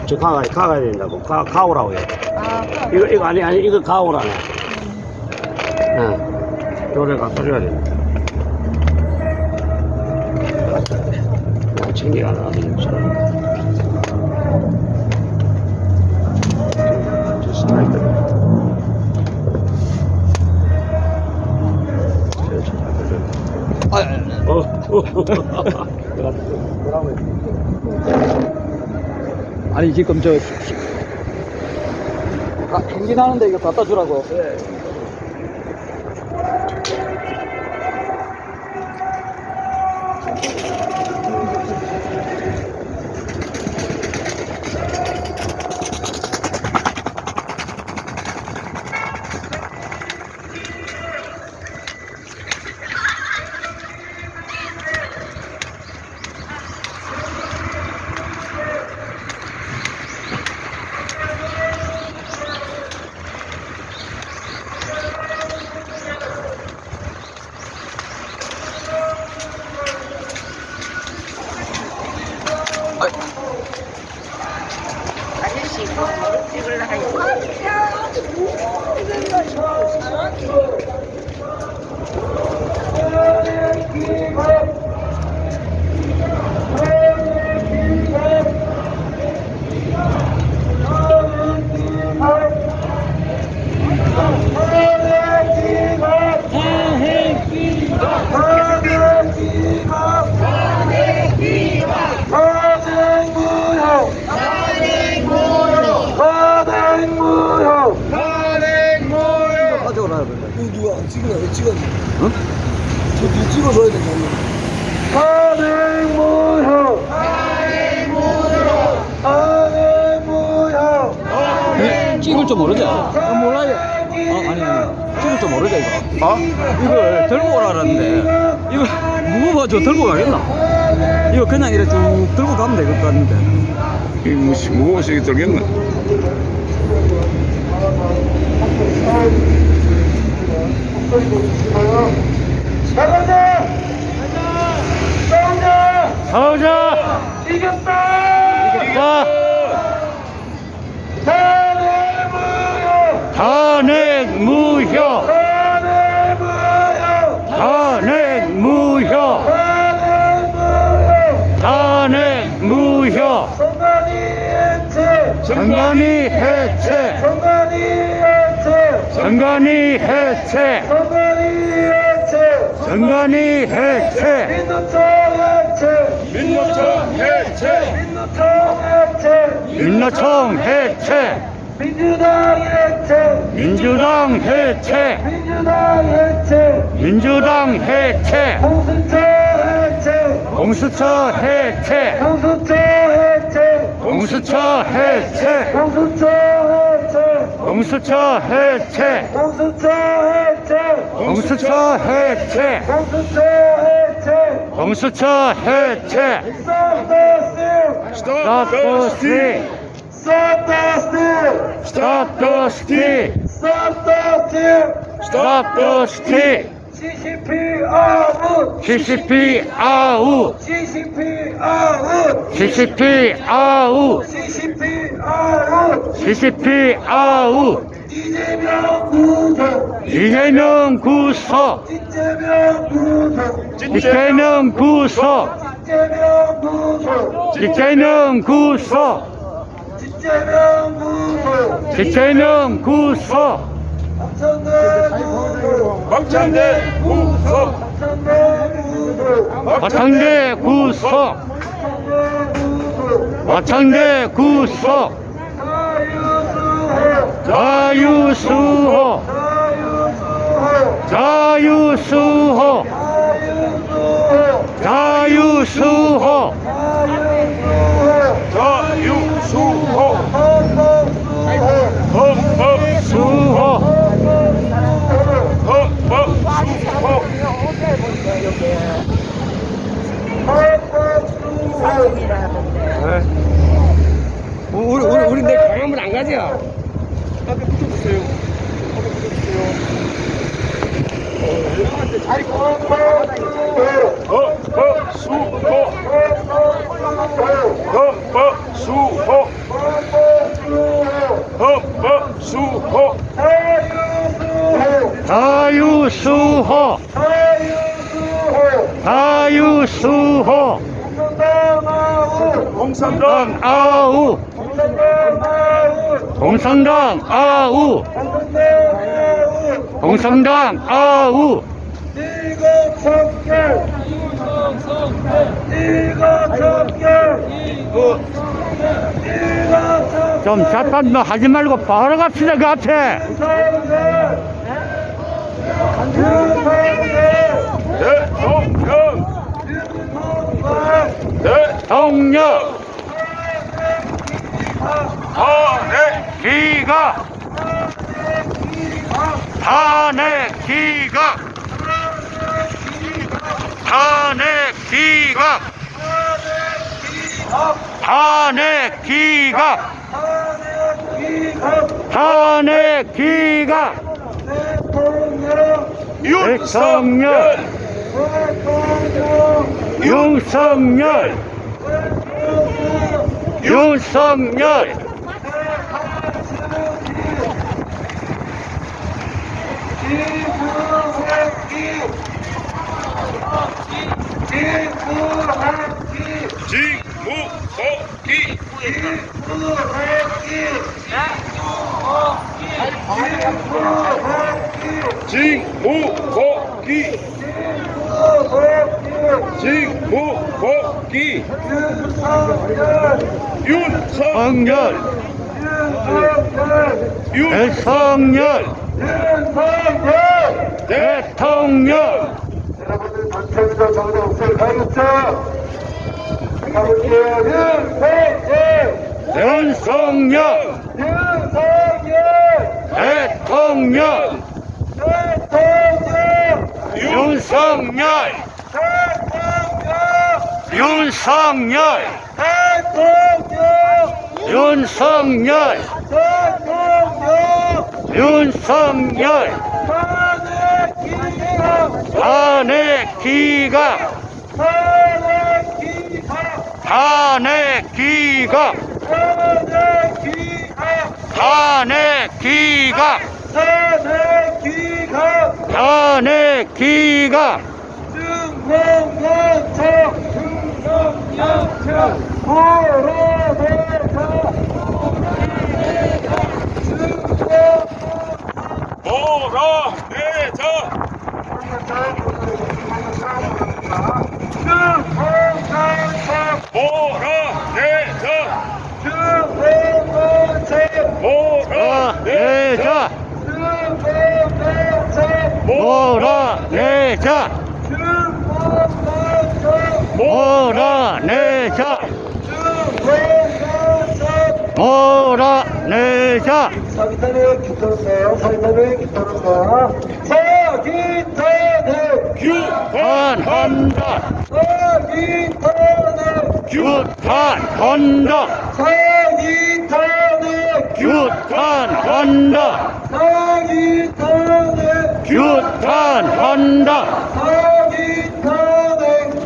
저 가야 된다고. 가오라고 해. 이거 아니, 이거 가오라네. 응. 노래가 소리가 돼. 챙겨가 나가야 저 스나이퍼. 아니 지금 저 행진 하는데 이거 갖다 주라고. 누가 안 찍으나 왜 찍었니? 어? 저뒤 찍어줘야 돼 나는. 한행무효 한행무효 찍을 줄 모르죠? 몰라요. 아니 찍을 줄 모르죠 이거. 이걸 들고 오라는데 이거 무거워 저 들고 가겠나? 이거 그냥 이렇게 쭉 들고 가면 될 것 같은데. 이 무거워서 들겠나? 사오자! 이겼다! 탄핵 무효! 탄핵 무효! 탄핵 무효! 선관위 해체! 선관위 해체! 선관위 해체! 민노총 해체! 민노총 해체! 민주당 해체! 민주당 해체! 공수처 해체! 공수처 해체! 공수처 해체! 공수처 해체! 공수처 해체! Stop the steal! Stop the steal! Stop the steal! CCP 아웃! CCP 아웃! CCP 아웃! 이재명 구속! 이재명 구속! 이재명 구속! 이재명 구속! 박찬대 구속! 박창대 구속! 박창대 구속! 자유수호! 자유수호! 자유수호! 자유수호! 헌법수호! 헌법수호! 자유수호 자유수호 공산당 아우 공산당 아우 공산당 아우 좀 잡담 하지 말고 바로 갑시다. 그 앞에 대통령 탄핵 기각 탄핵 기각 탄핵 기각 탄핵 기각 윤석열 윤석열 윤석열 직무복귀 직무복귀 직무복귀 윤석열 윤석열 대통령 여러분들 당첨자 정당들 가입자 가볼게요. 윤석열 대통령 윤석열 윤석열 윤석열 윤석열 탄핵 기각 탄핵 기각 탄핵 기각 탄핵 기각 몰아내자 몰아내자 몰아내자 몰아내자 사기탄핵 기타른다. 사기탄핵 기타른다. 사기탄핵 규탄한다 사기탄핵 규탄한다 사기탄핵 규탄한다 사기탄핵 규탄한다 사기탄핵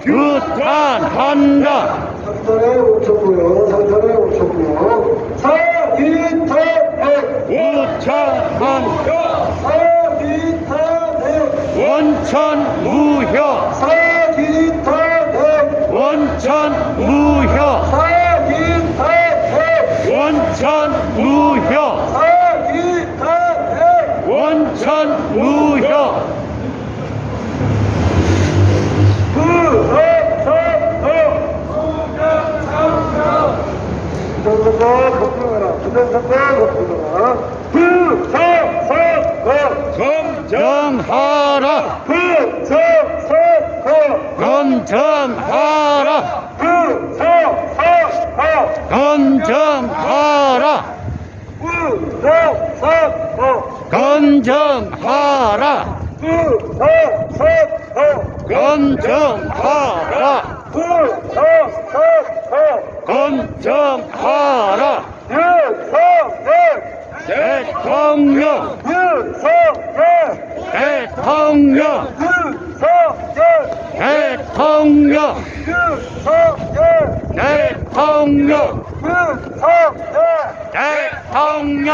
규탄한다 사기탄핵 5천고요. 사기탄핵 5천고요. 사기탄핵 우창한다 사기탄핵 원천 무효 사기탄핵 원천 무효 사기탄핵 원천 무효 사기탄핵 원천 무효 부정선거 걱정하라. 부정선거 걱정하라. 검정하라 검정하라 검정하라 검정하라 검정하라 검정하라 대통령 대통령 대통령 대통령 대통령 대통령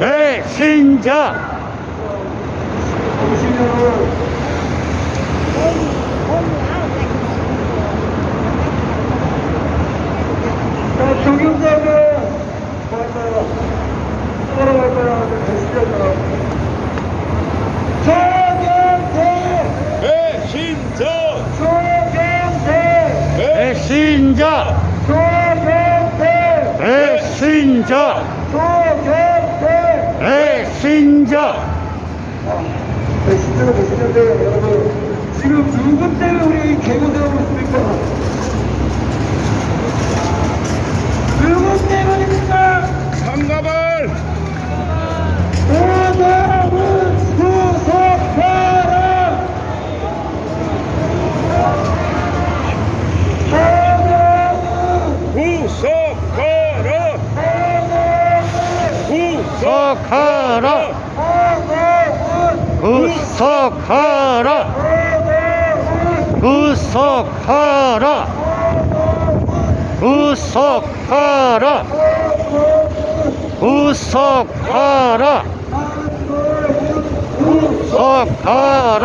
배신자 배신자 배신자 배신자 배신자가 배신자인데 여러분 지금 누구 때문에 우리 개고생하고 있습니까? 누구 때문입니까? 장갑을 오늘은 수석하라! 구속하라. 구속하라 구속하라 구속하라 구속하라 구속하라 구속하라.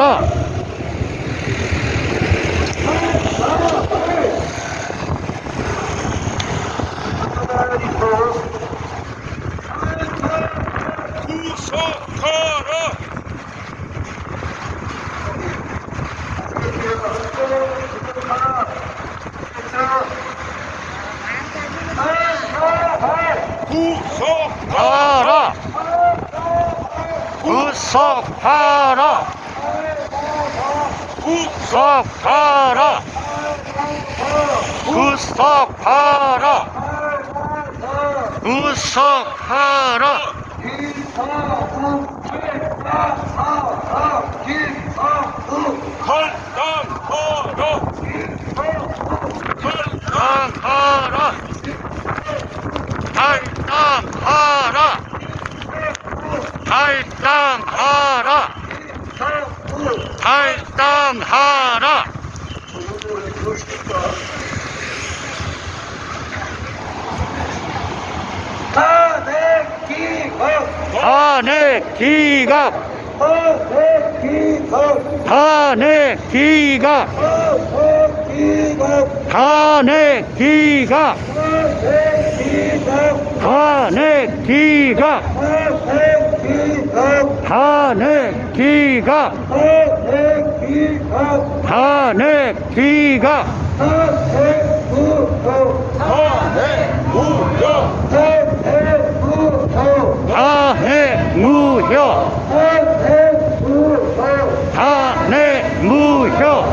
구속하라 구속하라 구속하라 구속하라 구속하라 탈당하라 탈당하라 탈당하라 탄핵 기각 탄핵 기각 탄핵 기각 탄핵 기각 탄핵 기각 탄핵 기각 탄핵 무효 탄핵 무효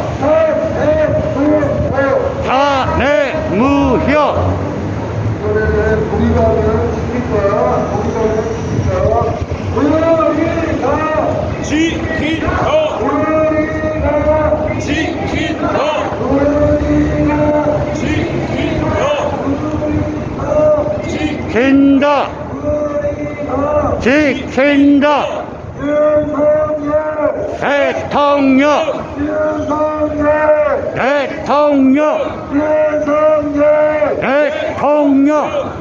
탄핵 무효 지킨다 지킨다 대통령 대통령 대통령 대통령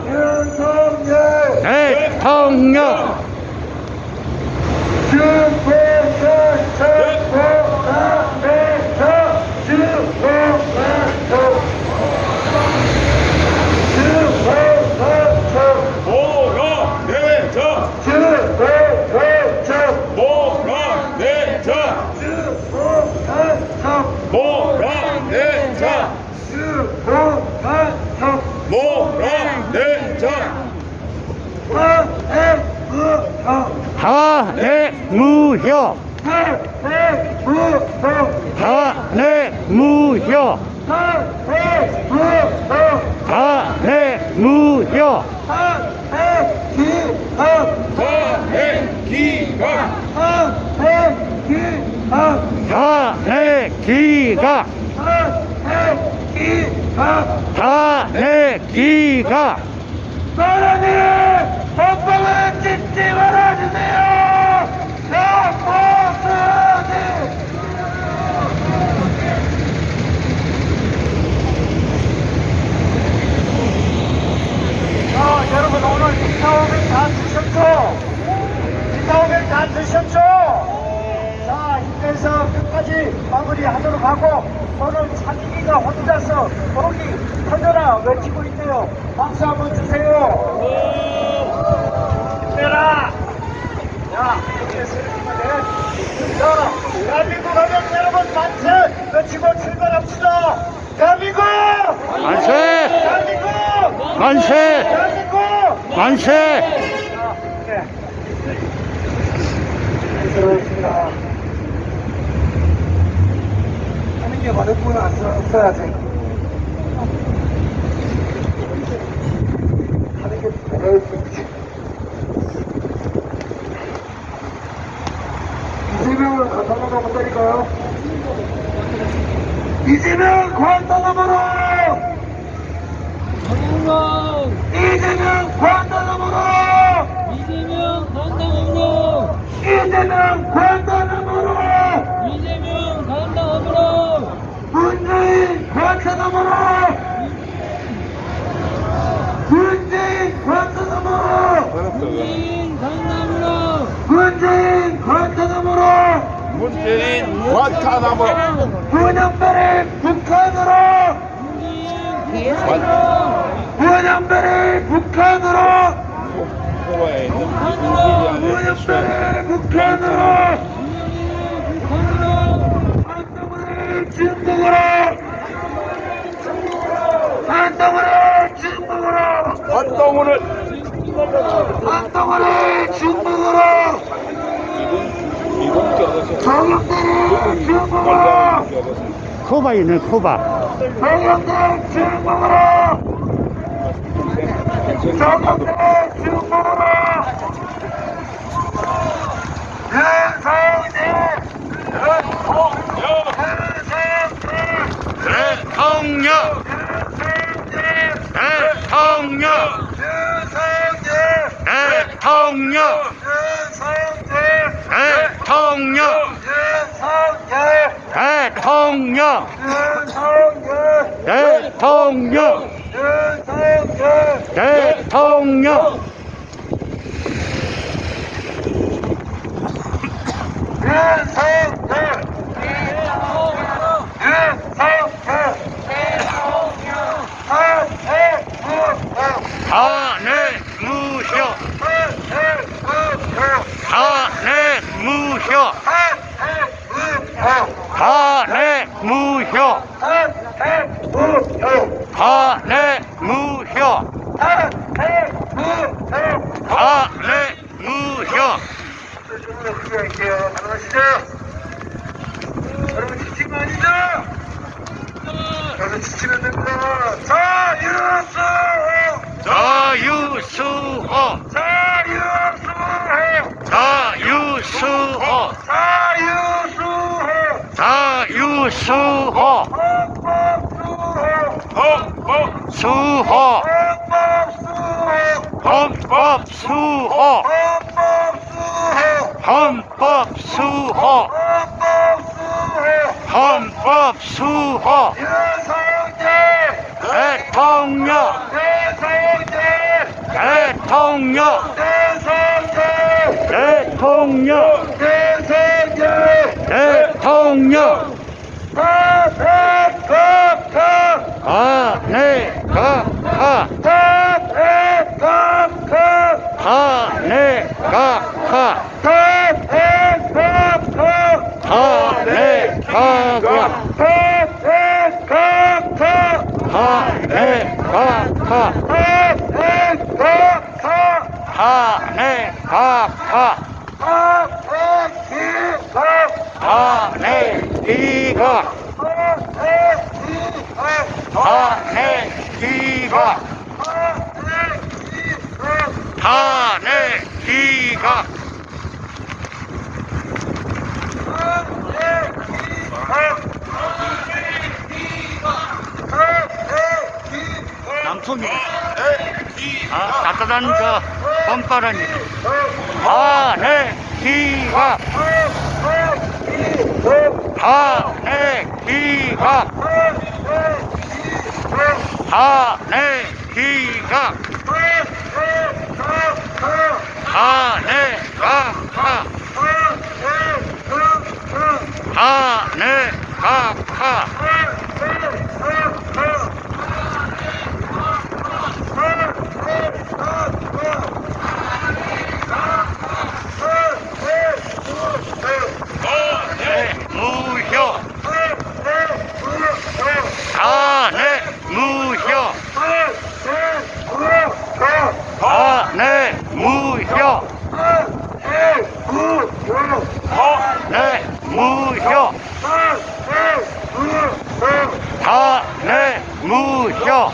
탄핵 무효 탄핵 무효 탄핵 무효 탄핵 기각 탄핵 기각 법방을 짓지 말아주세요! 여러분 오늘 여기서 끝까지 마무리하도록 하고 오늘 찬기가 혼자서 거기 터져라 외치고 있네요. 박수 한번 주세요. 힘내라. 자, 이렇게 세력만에 자, 대한민국 하면 여러분 만세 외치고 출발합시다. 대한민국! 만세! 대한민국! 만세! 대한민국! 만세! 자, 네. 수고하셨습니다. 하는 게 어렵구나 안 써야지. 하는 게 뭐가 있을지. 이재명을 간단하게 한번 때릴까요? 이재명 관단함으로! 이재명 관단함으로! 이재명 간담으로! 이재명 관단함으로! 이재명 간담으로! 문재인 관단함으로! 문재인 관단함으로! 문재인 간담으로! 문재인 관단함으로! 문재인 과타나무 문영배를 북한으로! 문영배를 북한으로! 코바에 있는 미군기지 문영배를 북한으로! 한동훈을 중국으로! 한동훈을 중국으로! 활동을 한동훈을 중국으로! 미군 껴서 정영대를 중국으로! 쿠바 있는 쿠바. 정영대 중국으로! 정영대 중국으로! 대통령! 대통령! 대통령! 대통령! 대통령! 대통령! 대통령! 탄핵 무효! 탄핵 무효! 탄핵 무효! 탄핵 무효! 탄핵 무효! 여러분 지친 거 아니죠? 여러분 지치면 됩니다. 자유수호! 자유수호! 자유수호! 자유수호! 자유수호! 자유수호! 헌법수호! 헌법수호! 헌법수호! 헌법수호! 대통령! 대통령! 대통령! 대통령! 탄핵각하! 탄핵각하! 남성이 따뜻한 봄바람이 탄핵기각 탄핵기각 탄핵기각 탄핵각하 탄핵각하 무효 탄핵 무효 탄핵 무효 탄핵 무효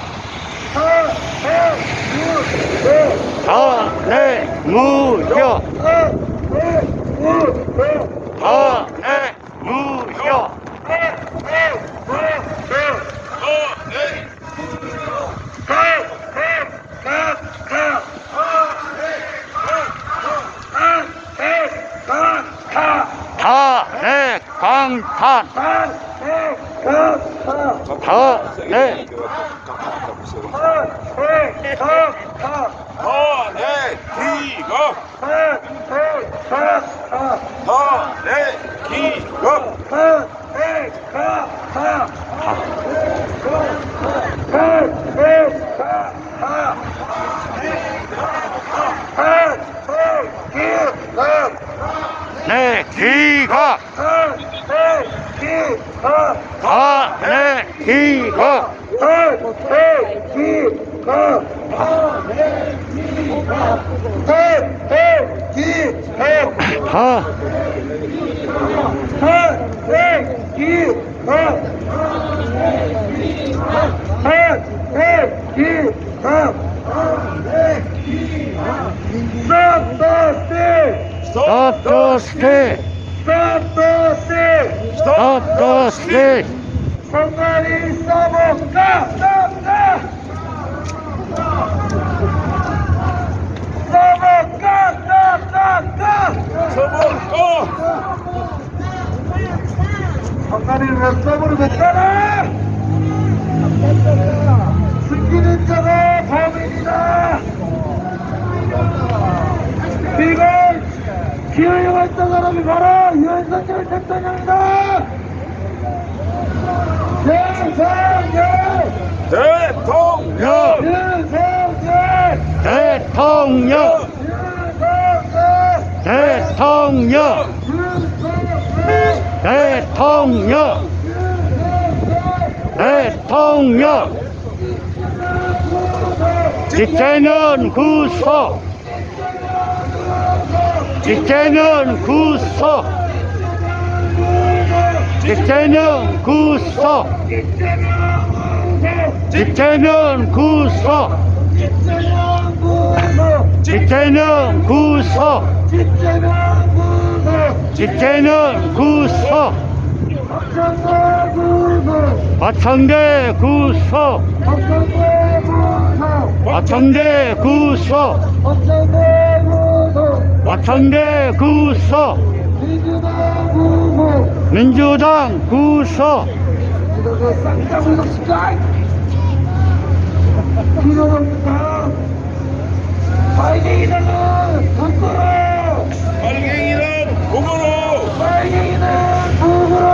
탄핵 무효 탄핵 강탄 탄핵 내 기각 탄핵 기각 Stop the state! Stop the state! 숨기는 자가 범인이다. 이건 기회에 왔던 사람이 바로 윤석열 대통령이다. 대통령! 대통령! 대통령! 대통령! 대통령! 이제는 구속! 이제는 구속! 이제는 구속! 이제는 구속! 이제는 구속! 이제는 구속! 마청대 구속! 마청대 구속! 마청대 구속! 민주당 구속! 빨갱이는 북으로! 빨갱이는 북으로! 빨갱이는 북으로!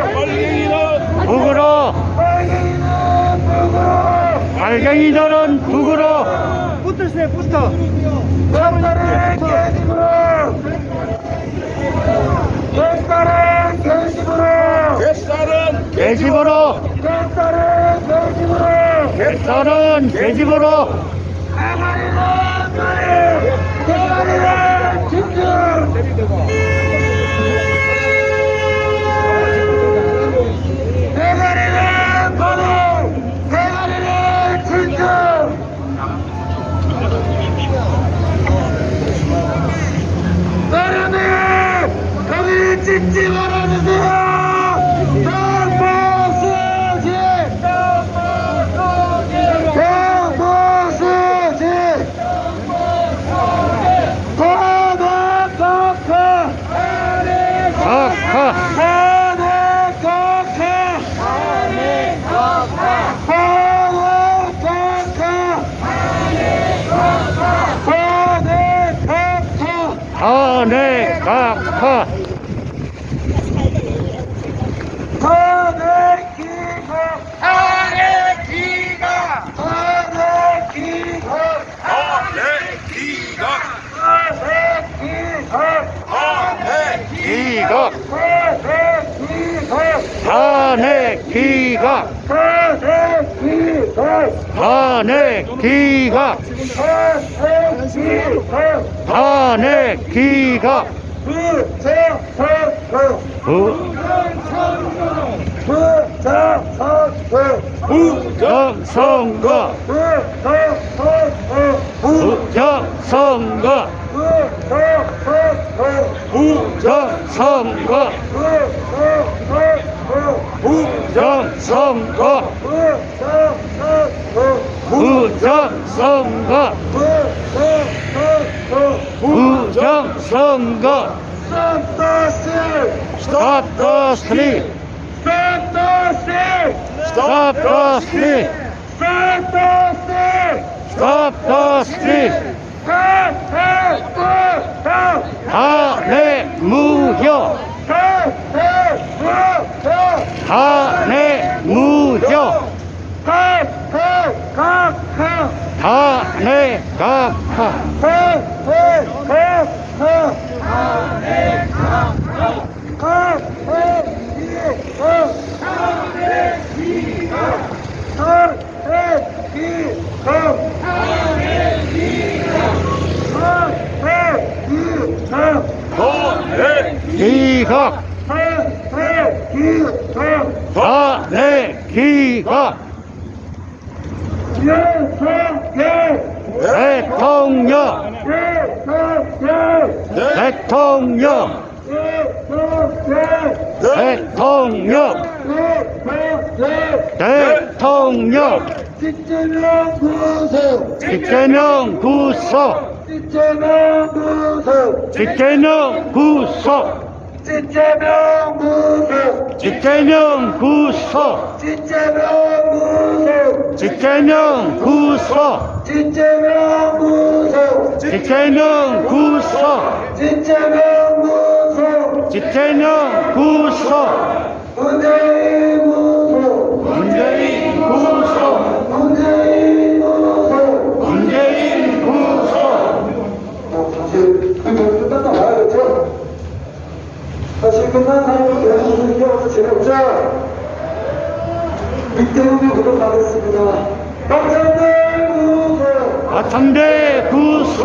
빨갱이는 북으로! 빨갱이는 북으로! 발갱이들은 북으로! 붙으세요, 붙어! 옛날에 개집으로! 옛날에 개집으로! 뱃살은 계집으로! 옛날에 개집으로! 뱃살은 계집으로! 대가리는 그리! 대가리는 진주! 대가리는 거리! 대가리는 진주! 여러분들 거기 찢지 말아주세요. 경보수지 경보수지 터넥커커 카카! 탄핵각하! 기각! 탄핵 기각! 탄핵 기각! 탄핵 기각 부정선거 부정선거 부정선거 부정선거 부정선거 부정선거 Stop the steal! Stop the steal! Stop the steal! 탄핵 무효! 탄핵 무효! 탄핵 각하! 기각! 탄핵 기각! 대통령! 대통령! 대통령! 대통령! 이재명 구속! 이재명 구속! 이재명 구속! 이재명 구속! 이재명 구속! 이재명 구속! 문재인 구속! 문재인 구속! 사실 끝난 사람을 계속 이겨서 지내보자. 밑대우에 들어가겠습니다. 박찬대 구속! 박찬대 구속!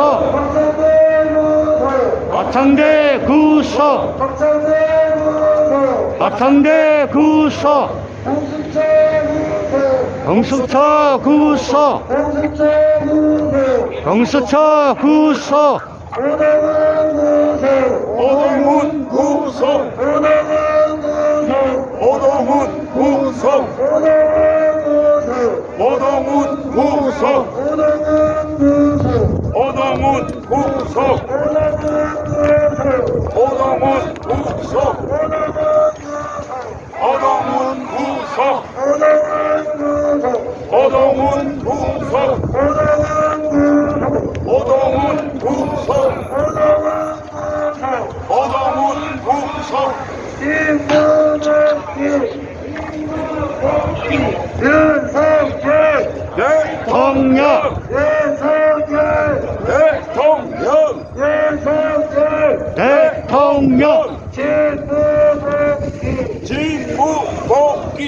박찬대 구속! 박찬대 구속! 박찬대 구속! 박찬대 구속! 공수처 구속! 공수처 구속! 오동훈 구속. 오동훈 구속. 오동훈 구속. 오동훈 구속. 오동훈 구속. 오동훈 구속. 오동훈 구속. 오동훈 구속. 오동훈 구속. 대통령! 대통령. 대통령! 진부 복귀.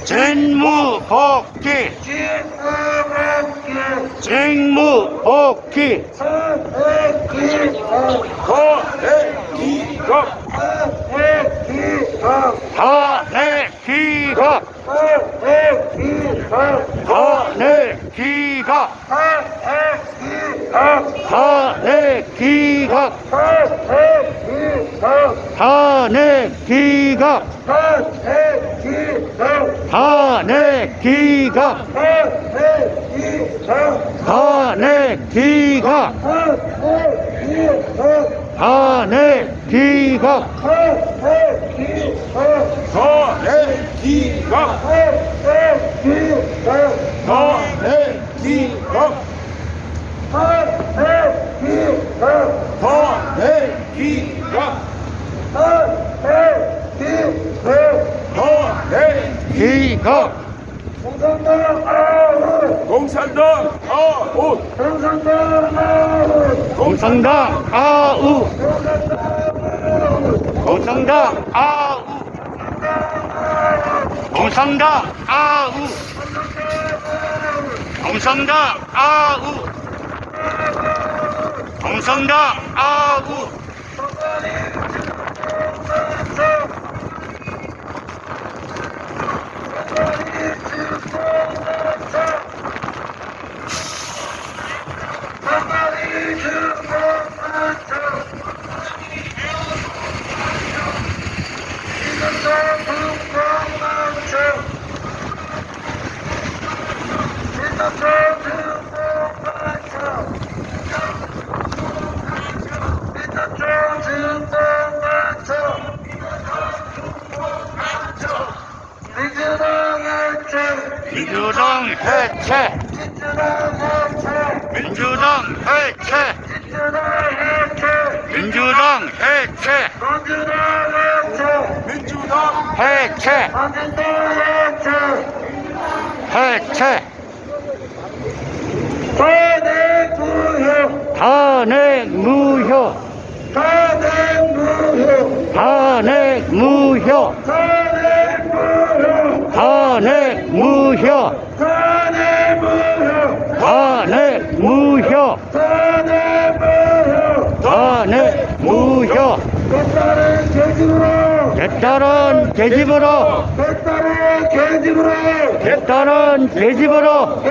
직무 복귀! 직무 복귀! 탄핵 기각. 탄핵 기각! 탄핵 기각! 탄핵 기각! 탄핵 기각! 탄핵 기각! 탄핵 기각! 탄핵 기각! 탄핵 기각. 탄핵 기각. 탄핵 기각. 탄핵 기각! 공산당 아웃. 공산당 아웃! 공산당 아웃! 공산당 아웃! 공산당 아우. 공성당 아우. 민주당 해체. 민주당 해체. 민주당 해체. 민주당 해체. 해체. 탄핵 무효. 탄핵 무효. 탄핵 무효. 탄핵 무효. 탄핵 무효. 개딸은 계집으로. 개딸은 계집으로.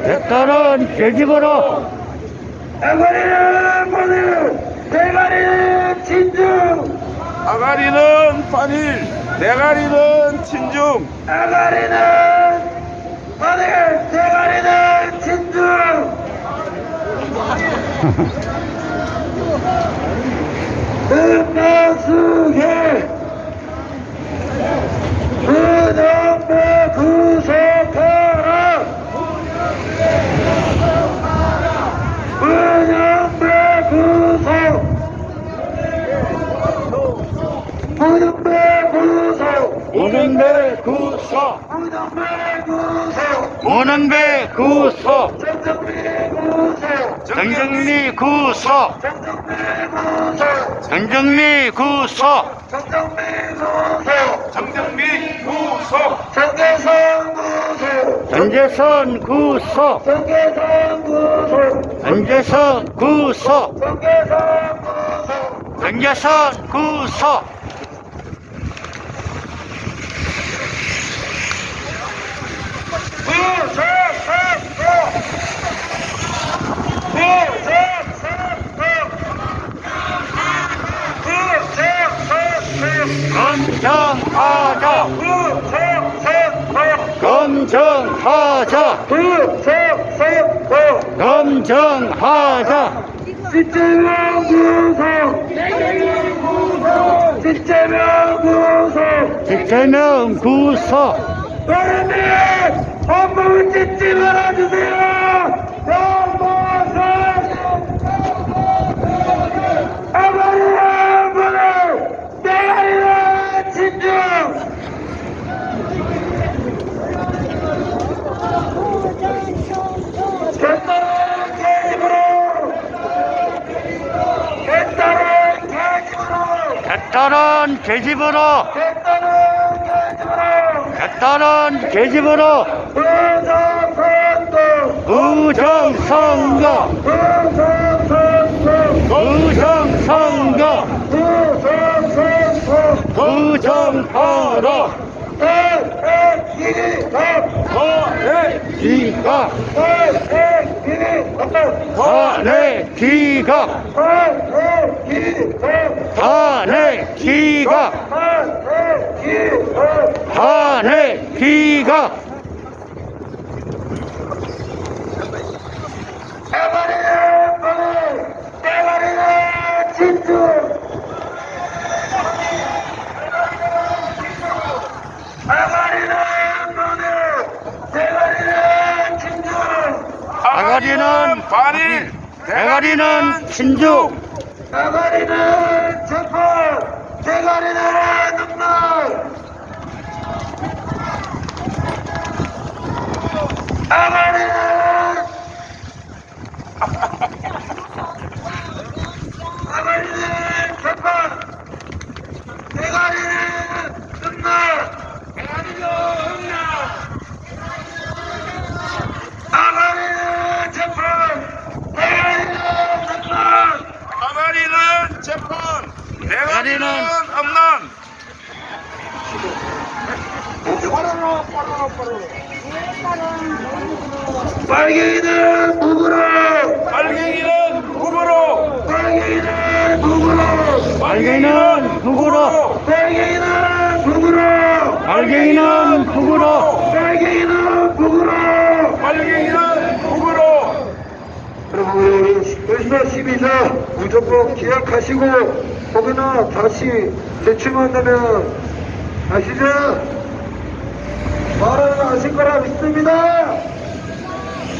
개딸은 계집으로. 아가리는 반일, 대가리는 친중. 문흥배 구속. 문흥배 구속. 정정미 구속. 정정미 구속. 정정미 구속. 전재선 구속. 전재선 구속. 전재선 구속. 검증하자. 검증하자. 검증하자. 직제명 구속. 한번 찍지 말아주세요. 개딸은 계집으로. 개딸은 계집으로. 부정선거. 부정선거. 부정선거. 기각. 탄핵 기각. 탄핵 기각. 탄핵 기각. 아가리는 반일, 대가리는 친중. 아가리는 재판, 대가리는 눈물. 아가리는 재판, 대가리는 눈물. 대가리는 빨갱이는 북으로 빨갱이는 북으로. 빨갱이는 북으로 빨갱이는 북으로, 빨갱이는 북으로 빨갱이는 북으로, 빨갱이는 북으로 빨갱이는 북으로. 여러분 우리 열사 12사 무조건 기약하시고 혹여나 다시 재출마한다면 아시죠? 말은 아실 거라 믿습니다.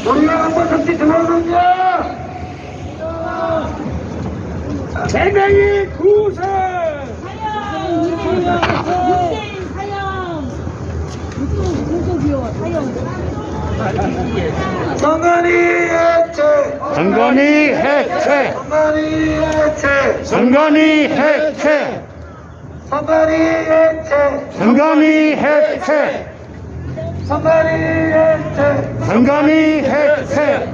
우리가 한번 정치 들어오면요 재명이 구세. 선관위 해체 선관위 해체, 선관위 해체 선관위 해체, 선관위 해체 선관위 해체, 선관위 해체 선관위 해체,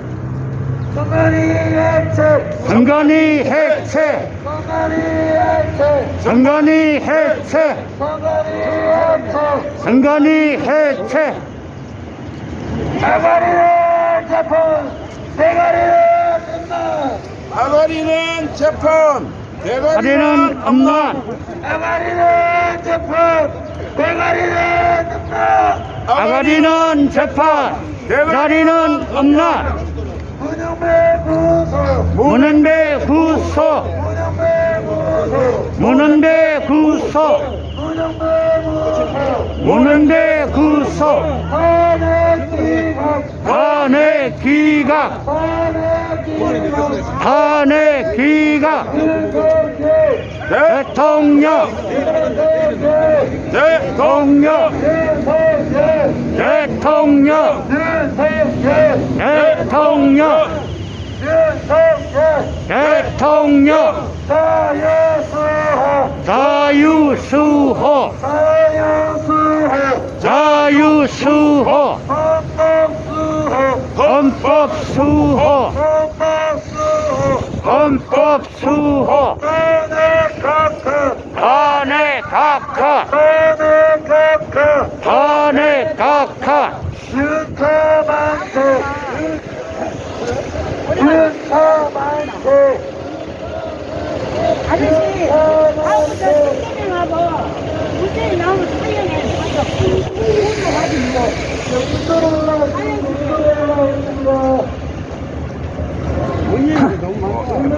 선관위 해체 선관위 해체, 선관위 선관위 해체 해체, 선관위 해체 선관위 해체, 아가리는 재판 대가리는 끝나 아가리는 재판, 다리는 엄난, 아가리는 재판 대가리는 끝나 아가리는 재판, 다리는 엄난, 문영배 구속 문은배 구속, 문영배 구속 문은배 구속, 문영배 구속 문은배 구속, 탄핵 기각 탄핵 기각, 탄핵 기각 탄핵 기각, 대통령, 대통령, 대통령, 대통령, 대통령, 자유수호, 자유수호, 헌법수호, 헌법수호, 탄핵 각하, 탄핵 각하, 아저씨, 다음부터 설명하고 문제에 나오면 설명해.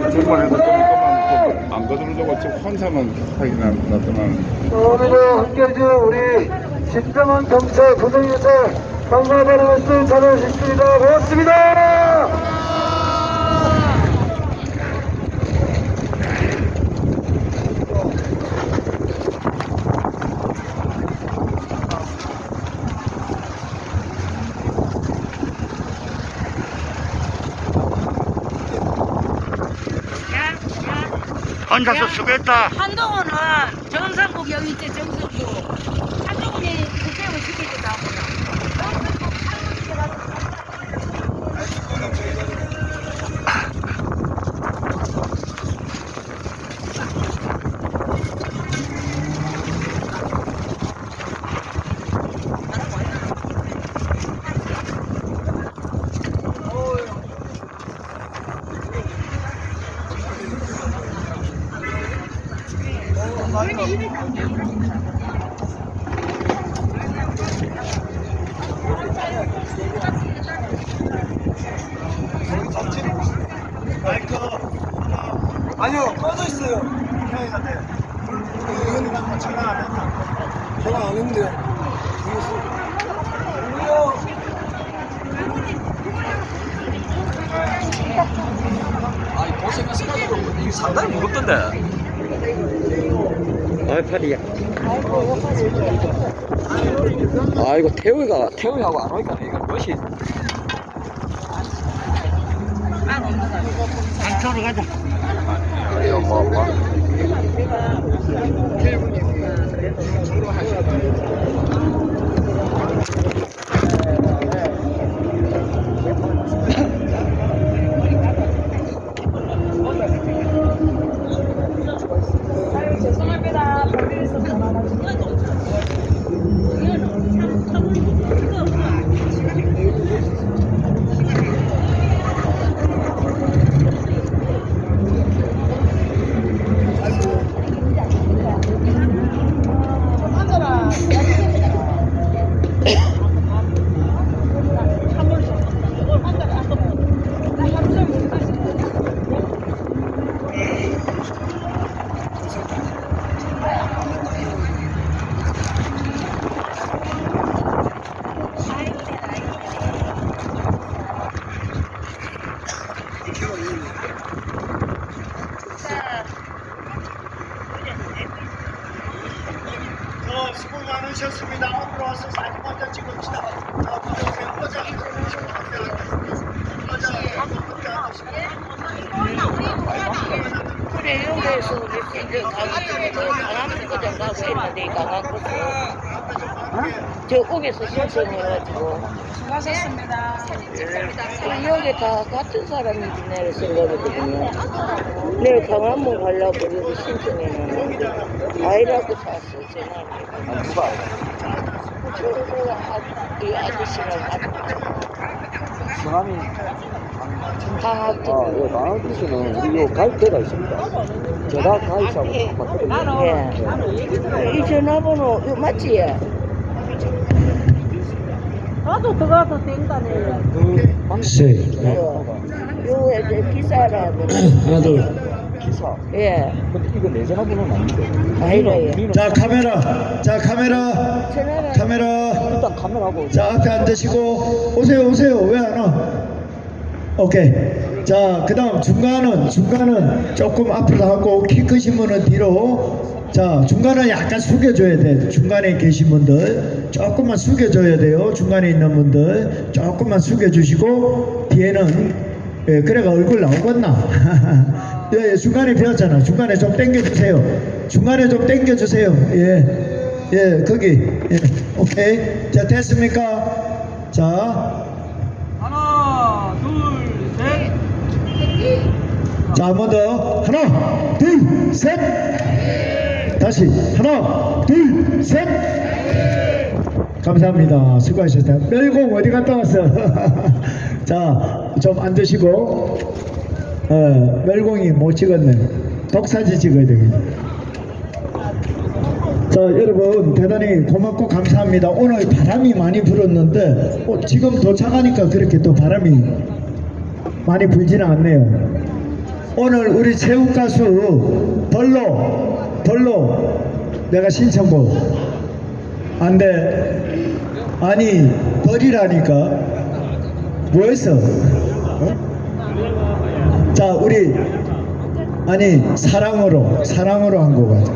정말에서 조금만 안 거들어주고 지금 혼자만 하기 나타나는. 오늘도 함께 해준 우리 진정한 경찰 구성위원장 감사하다는 말씀 전해주십니다. 고맙습니다. 혼자서 수고했다. 한동훈은 정상국 여기 있지, 정상국. 한동훈이 국회의원 시키지도 않구나. 아니요, 꺼져 있어요. 이건 전화 안 했는데요. 아이 보세요 생각해도 이게 상당히 무겁던데. 아이팔이야. 아 이거 태우이하고 안 오니까 이거 멋이. 안쪽으로 가자. 수고 많으셨습니다. 앞으로 와서 사진 먼저 찍읍시다. 자, 보세요. 그래 여기에서 우리 이제 강남구장 가고 있는데 강남구장 저 옥에서 신청해가지고 수고하셨습니다. 여기 다 같은 사람이 내일 생각이거든요. 내일 강남문 가려고 여기 신청해놨는데 아이라고 샀어 전화를. 누가? 이 아저씨랑 성함이 강학교. 강학교는 우리 요 가입대가 있습니다. 제가 가입하고 바꿨거든요. 예. 이 전화번호 이거 맞지? 나도 들어가도 된다네. 요 이제 기사라고. 하나, 둘. 기사. 예. 근데 이거 내 전화번호는 아닌데. 아니래요. 자, 카메라. 자, 카메라. 전화를 카메라. 일단 카메라하고. 자, 앞에 앉으시고. 오세요. 왜 안 와? 오케이. 자, 그 다음 중간은 조금 앞으로 하고, 키 크신 분은 뒤로. 자, 중간은 약간 숙여줘야 돼. 중간에 계신 분들 조금만 숙여줘야 돼요. 중간에 있는 분들 조금만 숙여주시고, 뒤에는 예, 그래가 얼굴 나오겠나? 예, 중간에 비었잖아. 중간에 좀 당겨주세요. 중간에 좀 당겨주세요. 예, 거기. 예, 오케이. 자, 됐습니까? 자, 하나, 둘, 셋. 자, 한 번 더. 하나, 둘, 셋. 다시. 하나, 둘, 셋. 감사합니다. 수고하셨어요. 멸공 어디 갔다 왔어? 자, 좀 앉으시고. 멸공이 못 찍었네. 독사지 찍어야 되겠네. 자, 여러분 대단히 고맙고 감사합니다. 오늘 바람이 많이 불었는데 지금 도착하니까 그렇게 또 바람이 많이 불지는 않네요. 오늘 우리 체육 가수 벌로 내가 신청곡 안돼. 아니 벌이라니까 뭐했어? 자, 우리 아니 사랑으로 한 곡 하자.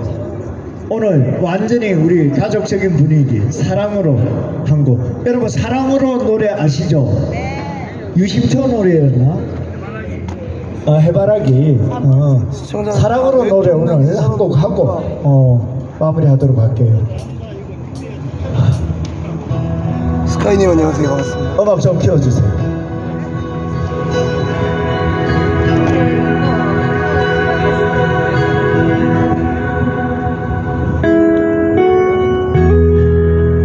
오늘 완전히 우리 가족적인 분위기 사랑으로 한 곡. 여러분 사랑으로 노래 아시죠? 유심초 노래였나? 해바라기. 사랑으로 노래 오늘 한 곡 하고 마무리하도록 할게요. 스카이님 안녕하세요. 반갑습니다. 음악 좀 키워주세요.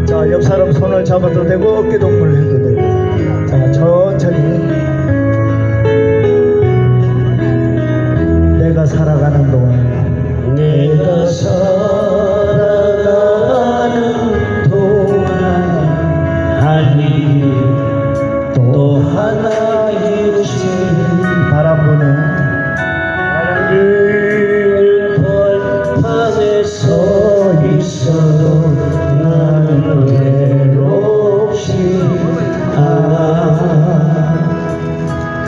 자, 옆 사람 손을 잡아도 되고 어깨 동무를 해도 되고. 자, 천천히. 내가 살아가는 동안, 내가 살아가는 동안 하니 또 하나 이루신 바람 부는 벌판에 서 있어도 나는 괴롭지 않아.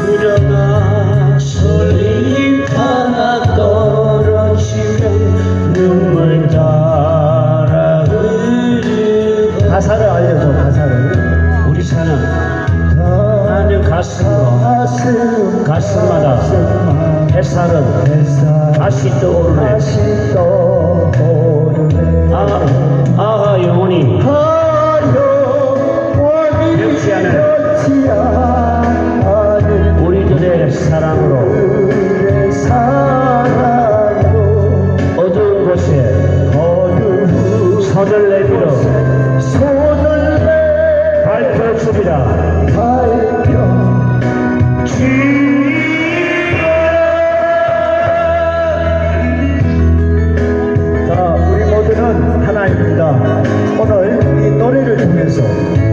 그러나 소리 하나 떨어지면 눈물 따라 흐르고. 가사를 알려줘. 가사를. 우리 사는 하늘 가슴으로 가슴마다 햇살은 다시 떠오르네. 아하 영원히 변치 않은 우리들의 사랑으로 어두운 곳에 손을 내밀어 밝혀주리라. 자, 우리 모두는 하나입니다. 오늘 이 노래를 통해서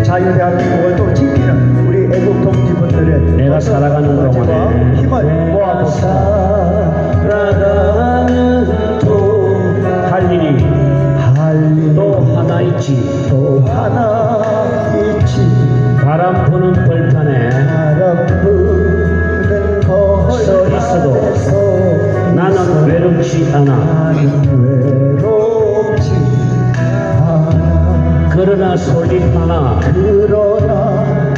자유대한민국을 또 지키는 우리 애국 동지분들의 내가 살아가는 동안에 힘을 모아봅시다. 할 일이 또 하나 있지. 또 하나 있지. 바람 부는 벌판에 바람 부는 거 그러나 소리 하나 그러나